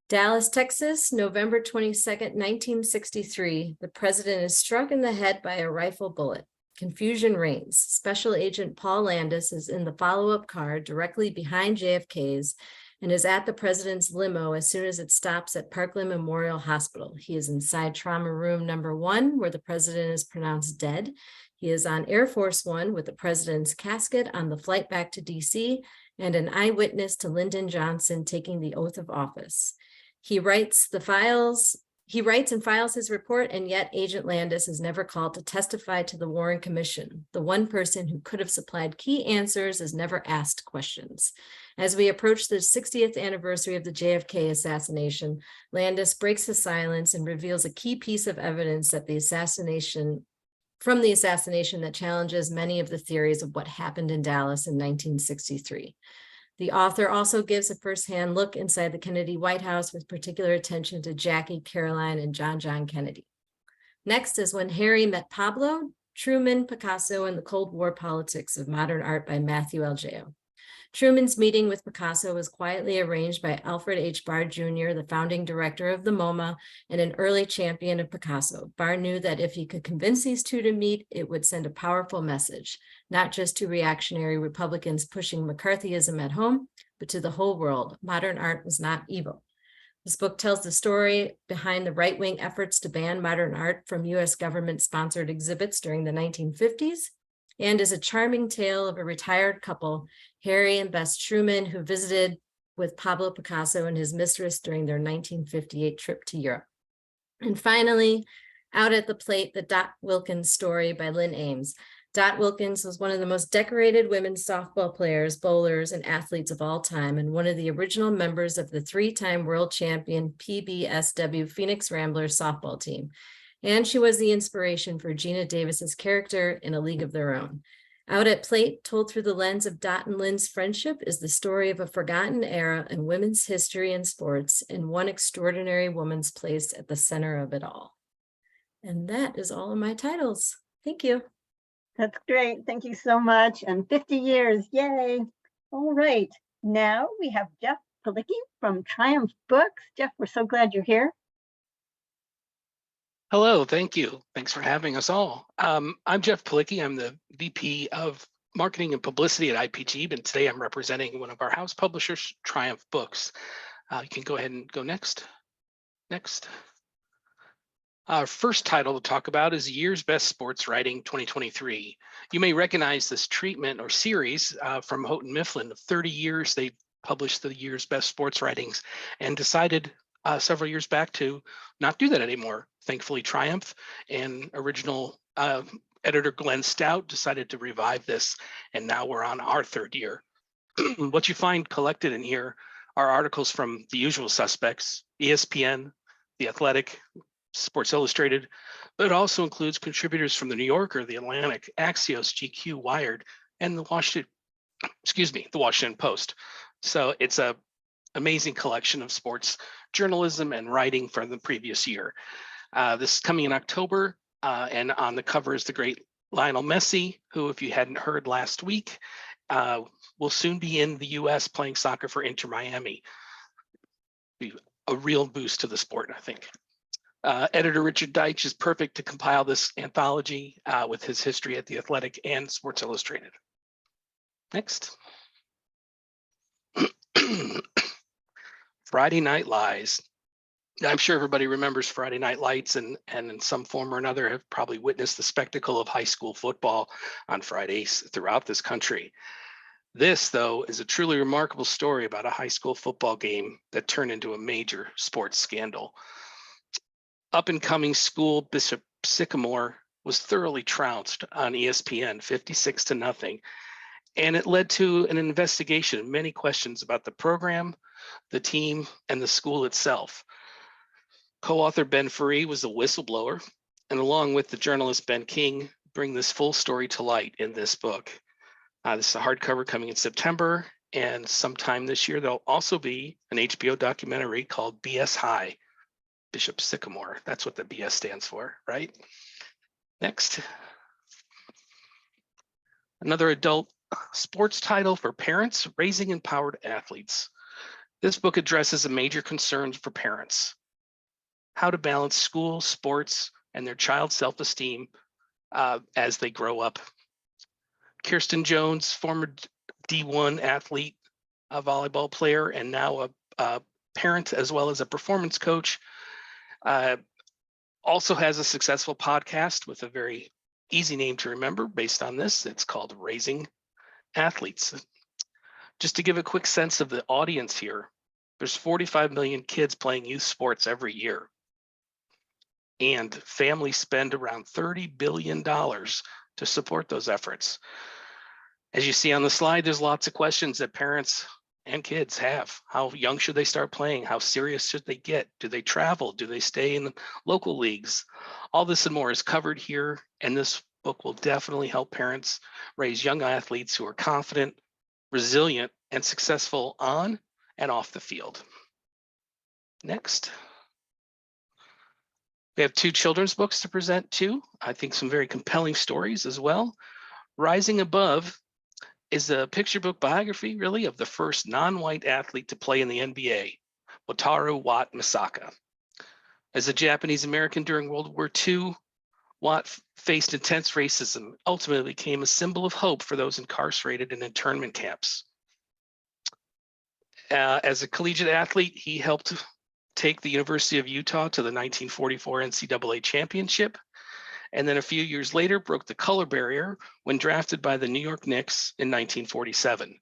Dallas, Texas, November 22nd, 1963. The president is struck in the head by a rifle bullet. Confusion reigns. Special Agent Paul Landis is in the follow-up car directly behind JFK's and is at the president's limo as soon as it stops at Parkland Memorial Hospital. He is inside trauma room number 1, where the president is pronounced dead. He is on Air Force One with the president's casket on the flight back to DC, and an eyewitness to Lyndon Johnson taking the oath of office. He writes and files his report, and yet Agent Landis is never called to testify to the Warren Commission. The one person who could have supplied key answers is never asked questions. As we approach the 60th anniversary of the JFK assassination, Landis breaks his silence and reveals a key piece of evidence that the assassination that challenges many of the theories of what happened in Dallas in 1963. The author also gives a firsthand look inside the Kennedy White House with particular attention to Jackie, Caroline, and John Kennedy. Next is When Harry Met Pablo, Truman, Picasso, and the Cold War Politics of Modern Art by Matthew Algeo. Truman's meeting with Picasso was quietly arranged by Alfred H. Barr Jr., the founding director of the MoMA and an early champion of Picasso. Barr knew that if he could convince these two to meet, it would send a powerful message, not just to reactionary Republicans pushing McCarthyism at home, but to the whole world. Modern art was not evil. This book tells the story behind the right-wing efforts to ban modern art from U.S. government-sponsored exhibits during the 1950s, and is a charming tale of a retired couple, Harry and Bess Truman, who visited with Pablo Picasso and his mistress during their 1958 trip to Europe. And finally, Out at the Plate, the Dot Wilkins story by Lynn Ames. Dot Wilkins was one of the most decorated women's softball players, bowlers, and athletes of all time, and one of the original members of the 3-time world champion PBSW Phoenix Ramblers softball team. And she was the inspiration for Gina Davis's character in A League of Their Own. Out at Plate, told through the lens of Dot and Lynn's friendship, is the story of a forgotten era in women's history and sports, and one extraordinary woman's place at the center of it all. And that is all of my titles. Thank you. That's great. Thank you so much. And 50 years, yay. All right. Now we have Jeff Palicki from Triumph Books. Jeff, we're so glad you're here. Hello, thank you. Thanks for having us all. I'm Jeff Palicki. I'm the VP of Marketing and Publicity at IPG, but today I'm representing one of our house publishers, Triumph Books. You can go ahead and go next. Next. Our first title to talk about is Year's Best Sports Writing 2023. You may recognize this treatment or series from Houghton Mifflin. Of 30 years, they published the Year's Best Sports Writings and decided several years back to not do that anymore. Thankfully, Triumph and original editor Glenn Stout decided to revive this, and now we're on our 3rd year. What you find collected in here are articles from the usual suspects, ESPN, The Athletic, Sports Illustrated, but it also includes contributors from the New Yorker, The Atlantic, Axios, GQ, Wired, and the Washington Post. So it's a amazing collection of sports journalism and writing from the previous year. This is coming in October, and on the cover is the great Lionel Messi, who, if you hadn't heard last week, will soon be in the US playing soccer for Inter Miami. Be a real boost to the sport, I think. Editor Richard Deitch is perfect to compile this anthology with his history at The Athletic and Sports Illustrated. Next. Friday Night Lies. I'm sure everybody remembers Friday Night Lights and in some form or another have probably witnessed the spectacle of high school football on Fridays throughout this country. This, though, is a truly remarkable story about a high school football game that turned into a major sports scandal. Up-and-coming school Bishop Sycamore was thoroughly trounced on ESPN, 56-0, and it led to an investigation and many questions about the program, the team, and the school itself. Co-author Ben Furey was a whistleblower, and along with the journalist Ben King, bring this full story to light in this book. This is a hardcover coming in September, and sometime this year there'll also be an HBO documentary called BS High, Bishop Sycamore. That's what the BS stands for, right? Next. Another adult sports title for parents, Raising Empowered Athletes. This book addresses a major concern for parents: how to balance school, sports, and their child's self-esteem as they grow up. Kirsten Jones, former D1 athlete, a volleyball player, and now a parent as well as a performance coach. Also has a successful podcast with a very easy name to remember based on this. It's called Raising Athletes. Just to give a quick sense of the audience here, there's 45 million kids playing youth sports every year. And families spend around $30 billion to support those efforts. As you see on the slide, there's lots of questions that parents and kids have. How young should they start playing? How serious should they get? Do they travel? Do they stay in the local leagues? All this and more is covered here, and this book will definitely help parents raise young athletes who are confident, resilient, and successful on and off the field. Next. We have 2 children's books to present too. I think some very compelling stories as well. Rising Above is a picture book biography, really, of the first non-white athlete to play in the NBA, Wataru Watt Misaka. As a Japanese American during World War II, Watt faced intense racism, ultimately became a symbol of hope for those incarcerated in internment camps. As a collegiate athlete, he helped take the University of Utah to the 1944 NCAA championship, and then a few years later broke the color barrier when drafted by the New York Knicks in 1947.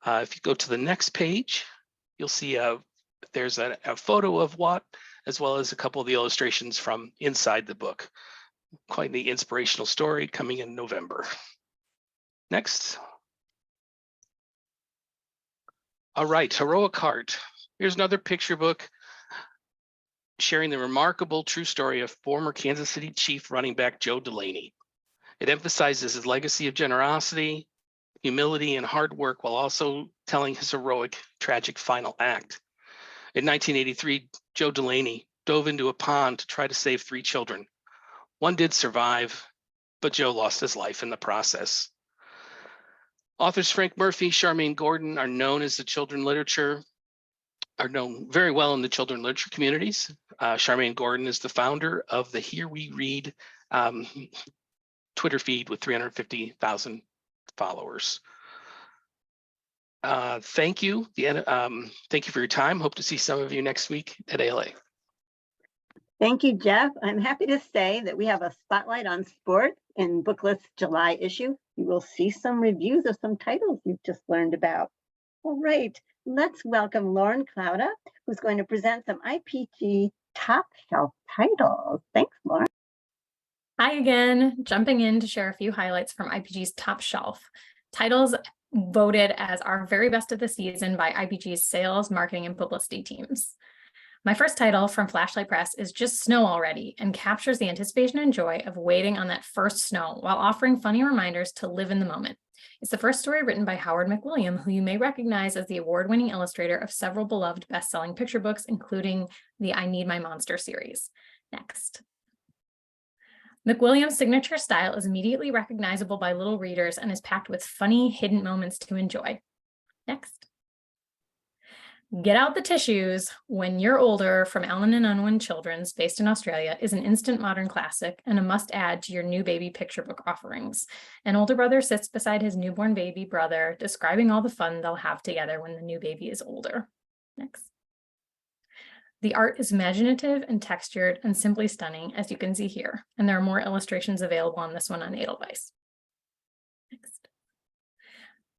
If you go to the next page, you'll see there's a photo of Watt, as well as a couple of the illustrations from inside the book. Quite the inspirational story coming in November. Next. All right, Heroic Heart. Here's another picture book sharing the remarkable true story of former Kansas City Chief running back Joe Delaney. It emphasizes his legacy of generosity, humility, and hard work, while also telling his heroic, tragic final act. In 1983, Joe Delaney dove into a pond to try to save 3 children. One did survive, but Joe lost his life in the process. Authors Frank Murphy, Charmaine Gordon are known very well in the children's literature communities. Charmaine Gordon is the founder of the Here We Read Twitter feed with 350,000 followers. Thank you. Thank you for your time. Hope to see some of you next week at ALA. Thank you, Jeff. I'm happy to say that we have a spotlight on sports in Booklist's July issue. You will see some reviews of some titles you've just learned about. All right, let's welcome Lauren Clauda, who's going to present some IPG top shelf titles. Thanks, Lauren. Hi again, jumping in to share a few highlights from IPG's top shelf. Titles voted as our very best of the season by IPG's sales, marketing, and publicity teams. My first title from Flashlight Press is Just Snow Already and captures the anticipation and joy of waiting on that first snow while offering funny reminders to live in the moment. It's the first story written by Howard McWilliam, who you may recognize as the award-winning illustrator of several beloved best-selling picture books, including the I Need My Monster series. Next. McWilliam's signature style is immediately recognizable by little readers and is packed with funny, hidden moments to enjoy. Next. Get Out the Tissues, When You're Older from Allen and Unwin Children's, based in Australia, is an instant modern classic and a must-add to your new baby picture book offerings. An older brother sits beside his newborn baby brother, describing all the fun they'll have together when the new baby is older. Next. The art is imaginative and textured and simply stunning, as you can see here, and there are more illustrations available on this one on Edelweiss. Next.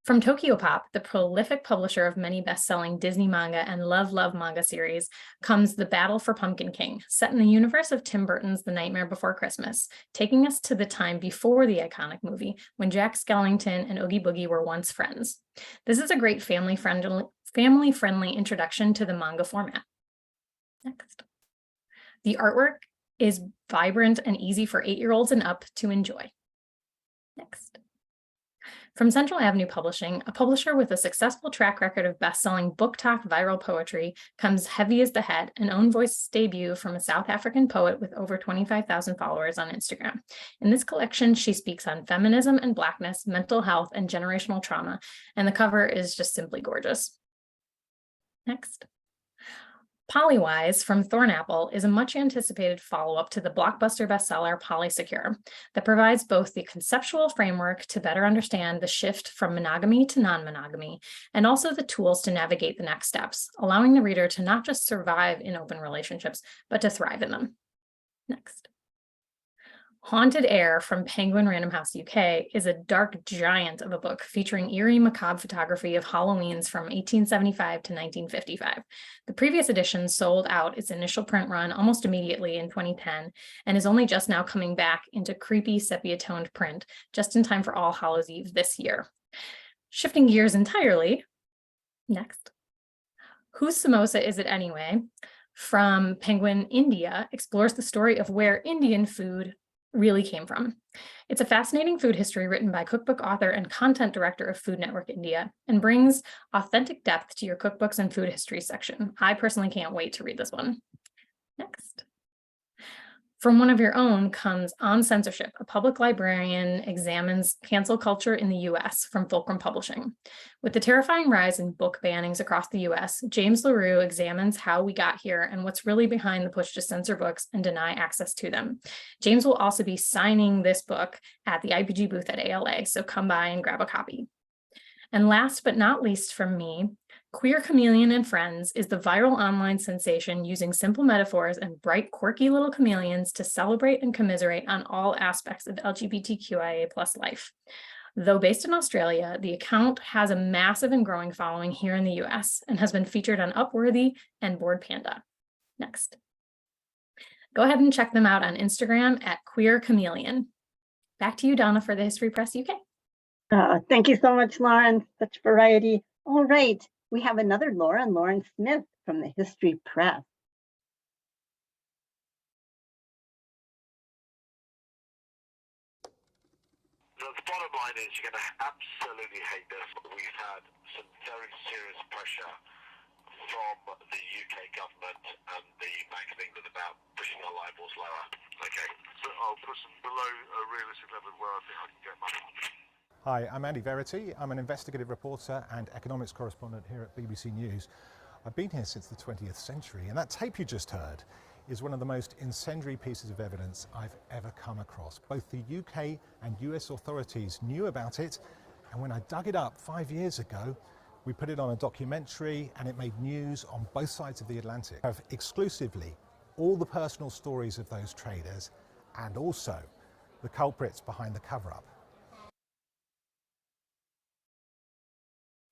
From Tokyopop, the prolific publisher of many best-selling Disney manga and Love manga series, comes The Battle for Pumpkin King, set in the universe of Tim Burton's The Nightmare Before Christmas, taking us to the time before the iconic movie, when Jack Skellington and Oogie Boogie were once friends. This is a great family-friendly introduction to the manga format. Next. The artwork is vibrant and easy for 8-year-olds and up to enjoy. Next. From Central Avenue Publishing, a publisher with a successful track record of best-selling book talk viral poetry, comes Heavy as the Head, an own voice debut from a South African poet with over 25,000 followers on Instagram. In this collection, she speaks on feminism and Blackness, mental health, and generational trauma, and the cover is just simply gorgeous. Next. Polywise from Thornapple is a much anticipated follow-up to the blockbuster bestseller Polysecure that provides both the conceptual framework to better understand the shift from monogamy to non-monogamy, and also the tools to navigate the next steps, allowing the reader to not just survive in open relationships, but to thrive in them. Next. Haunted Air from Penguin Random House UK is a dark giant of a book featuring eerie, macabre photography of Halloweens from 1875 to 1955. The previous edition sold out its initial print run almost immediately in 2010 and is only just now coming back into creepy sepia-toned print just in time for All Hallows Eve this year. Shifting gears entirely, next. Whose Samosa Is It Anyway? From Penguin India explores the story of where Indian food really came from. It's a fascinating food history written by cookbook author and content director of Food Network India and brings authentic depth to your cookbooks and food history section. I personally can't wait to read this one. Next. From One of Your Own comes On Censorship, a public librarian examines cancel culture in the US from Fulcrum Publishing. With the terrifying rise in book bannings across the US, James LaRue examines how we got here and what's really behind the push to censor books and deny access to them. James will also be signing this book at the IPG booth at ALA, so come by and grab a copy. And last but not least from me, Queer Chameleon and Friends is the viral online sensation using simple metaphors and bright, quirky little chameleons to celebrate and commiserate on all aspects of LGBTQIA+ life. Though based in Australia, the account has a massive and growing following here in the US and has been featured on Upworthy and Board Panda. Next. Go ahead and check them out on Instagram at Queer Chameleon. Back to you, Donna, for the History Press UK. Thank you so much, Lauren. Such variety. All right. We have another Lauren Smith from the History Press. The bottom line is you're going to absolutely hate this. We've had some very serious pressure from the UK government and the Bank of England about pushing our libels lower. Okay, so I'll push them below a realistic level where I think I can get money. Hi, I'm Andy Verity. I'm an investigative reporter and economics correspondent here at BBC News. I've been here since the 20th century, and that tape you just heard is one of the most incendiary pieces of evidence I've ever come across. Both the UK and US authorities knew about it, and when I dug it up 5 years ago, we put it on a documentary and it made news on both sides of the Atlantic. I have exclusively all the personal stories of those traders and also the culprits behind the cover-up.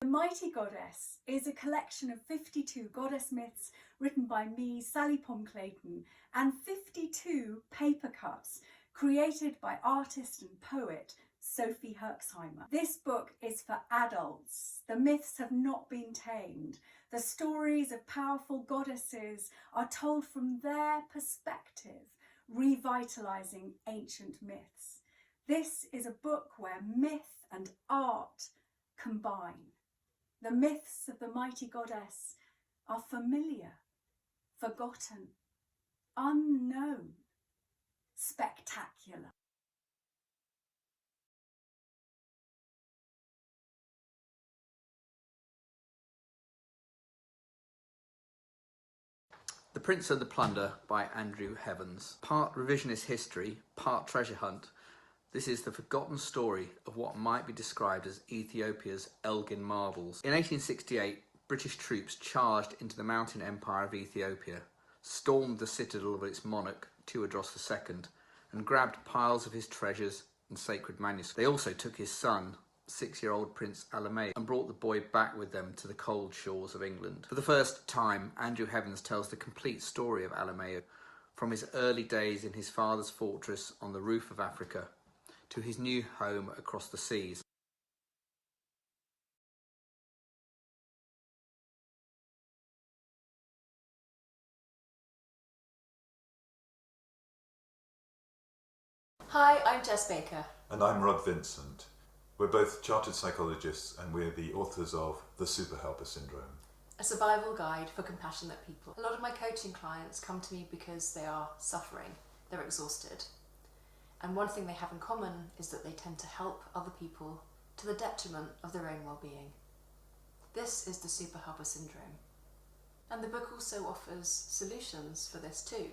The Mighty Goddess is a collection of 52 goddess myths written by me, Sally Pom-Clayton, and 52 paper cuts created by artist and poet Sophie Herxheimer. This book is for adults. The myths have not been tamed. The stories of powerful goddesses are told from their perspective, revitalizing ancient myths. This is a book where myth and art combine. The myths of the Mighty Goddess are familiar, forgotten, unknown, spectacular. The Prince and the Plunder by Andrew Heavens. Part revisionist history, part treasure hunt. This is the forgotten story of what might be described as Ethiopia's Elgin marvels. In 1868, British troops charged into the mountain empire of Ethiopia, stormed the citadel of its monarch, Tewodros II, and grabbed piles of his treasures and sacred manuscripts. They also took his son, 6-year-old Prince Alamea, and brought the boy back with them to the cold shores of England. For the first time, Andrew Heavens tells the complete story of Alamea, from his early days in his father's fortress on the roof of Africa, to his new home across the seas. Hi, I'm Jess Baker. And I'm Rod Vincent. We're both chartered psychologists and we're the authors of The Super Helper Syndrome, A survival guide for compassionate people. A lot of my coaching clients come to me because they are suffering, they're exhausted. And one thing they have in common is that they tend to help other people to the detriment of their own well-being. This is the Super Helper Syndrome. And the book also offers solutions for this too,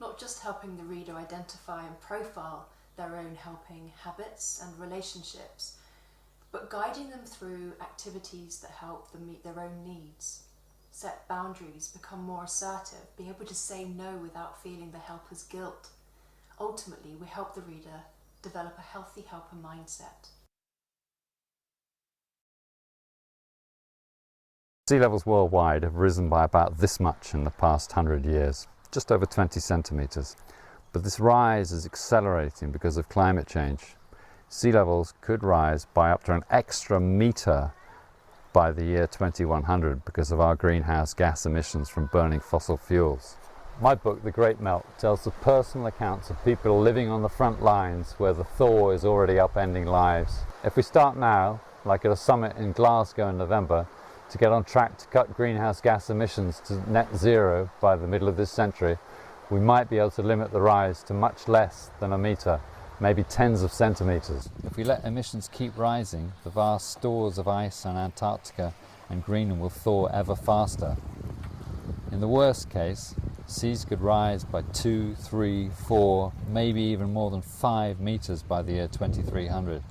not just helping the reader identify and profile their own helping habits and relationships, but guiding them through activities that help them meet their own needs, set boundaries, become more assertive, being able to say no without feeling the helper's guilt. Ultimately, we help the reader develop a healthy helper mindset. Sea levels worldwide have risen by about this much in the past 100 years, just over 20 centimeters. But this rise is accelerating because of climate change. Sea levels could rise by up to an extra meter by the year 2100 because of our greenhouse gas emissions from burning fossil fuels. My book, The Great Melt, tells the personal accounts of people living on the front lines where the thaw is already upending lives. If we start now, like at a summit in Glasgow in November, to get on track to cut greenhouse gas emissions to net zero by the middle of this century, we might be able to limit the rise to much less than a meter, maybe tens of centimeters. If we let emissions keep rising, the vast stores of ice on Antarctica and Greenland will thaw ever faster. In the worst case, seas could rise by 2, 3, 4, maybe even more than 5 meters by the year 2300.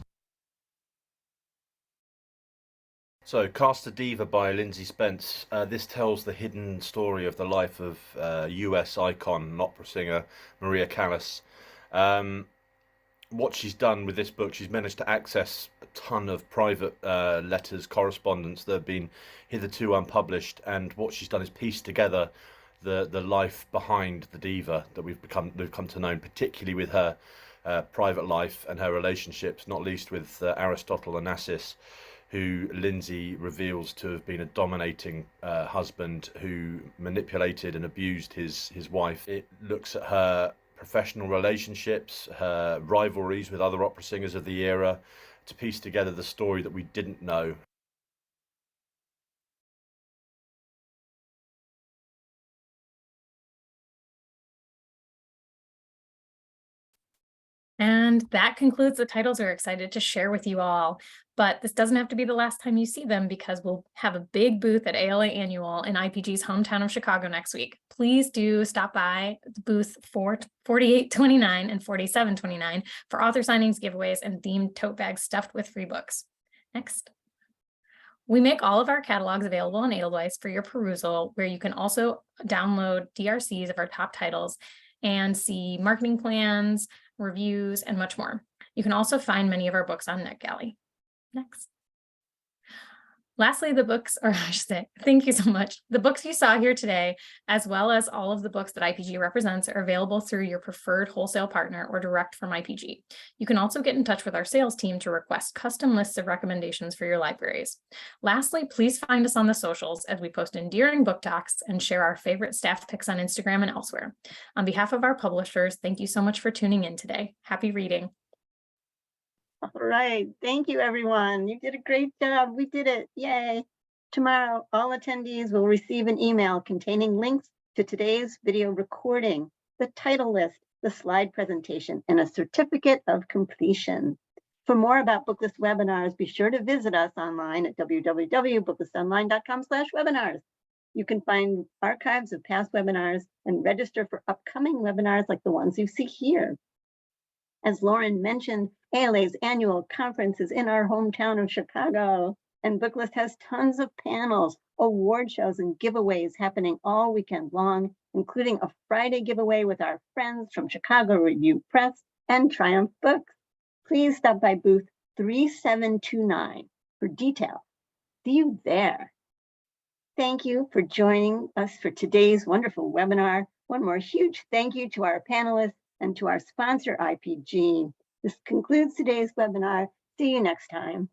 So, Cast a Diva by Lindsay Spence. This tells the hidden story of the life of US icon and opera singer Maria Callas. What she's done with this book, she's managed to access a ton of private letters, correspondence that have been hitherto unpublished, and what she's done is pieced together the life behind the diva that we've come to know, particularly with her private life and her relationships, not least with Aristotle Onassis, who Lindsay reveals to have been a dominating husband who manipulated and abused his wife. It looks at her professional relationships, her rivalries with other opera singers of the era, to piece together the story that we didn't know. And that concludes the titles we're excited to share with you all. But this doesn't have to be the last time you see them, because we'll have a big booth at ALA Annual in IPG's hometown of Chicago next week. Please do stop by booth 4829 and 4729 for author signings, giveaways, and themed tote bags stuffed with free books. Next. We make all of our catalogs available on Edelweiss for your perusal, where you can also download DRCs of our top titles and see marketing plans, reviews, and much more. You can also find many of our books on NetGalley. Next. Lastly, the books, or I should say, thank you so much. The books you saw here today, as well as all of the books that IPG represents, are available through your preferred wholesale partner or direct from IPG. You can also get in touch with our sales team to request custom lists of recommendations for your libraries. Lastly, please find us on the socials as we post endearing book talks and share our favorite staff picks on Instagram and elsewhere. On behalf of our publishers, thank you so much for tuning in today. Happy reading. All right. Thank you, everyone. You did a great job. We did it. Yay. Tomorrow, all attendees will receive an email containing links to today's video recording, the title list, the slide presentation, and a certificate of completion. For more about Booklist webinars, be sure to visit us online at www.booklistonline.com/webinars. You can find archives of past webinars and register for upcoming webinars like the ones you see here. As Lauren mentioned, ALA's annual conference is in our hometown of Chicago, and Booklist has tons of panels, award shows, and giveaways happening all weekend long, including a Friday giveaway with our friends from Chicago Review Press and Triumph Books. Please stop by booth 3729 for details. See you there. Thank you for joining us for today's wonderful webinar. One more huge thank you to our panelists and to our sponsor, IPG. This concludes today's webinar. See you next time.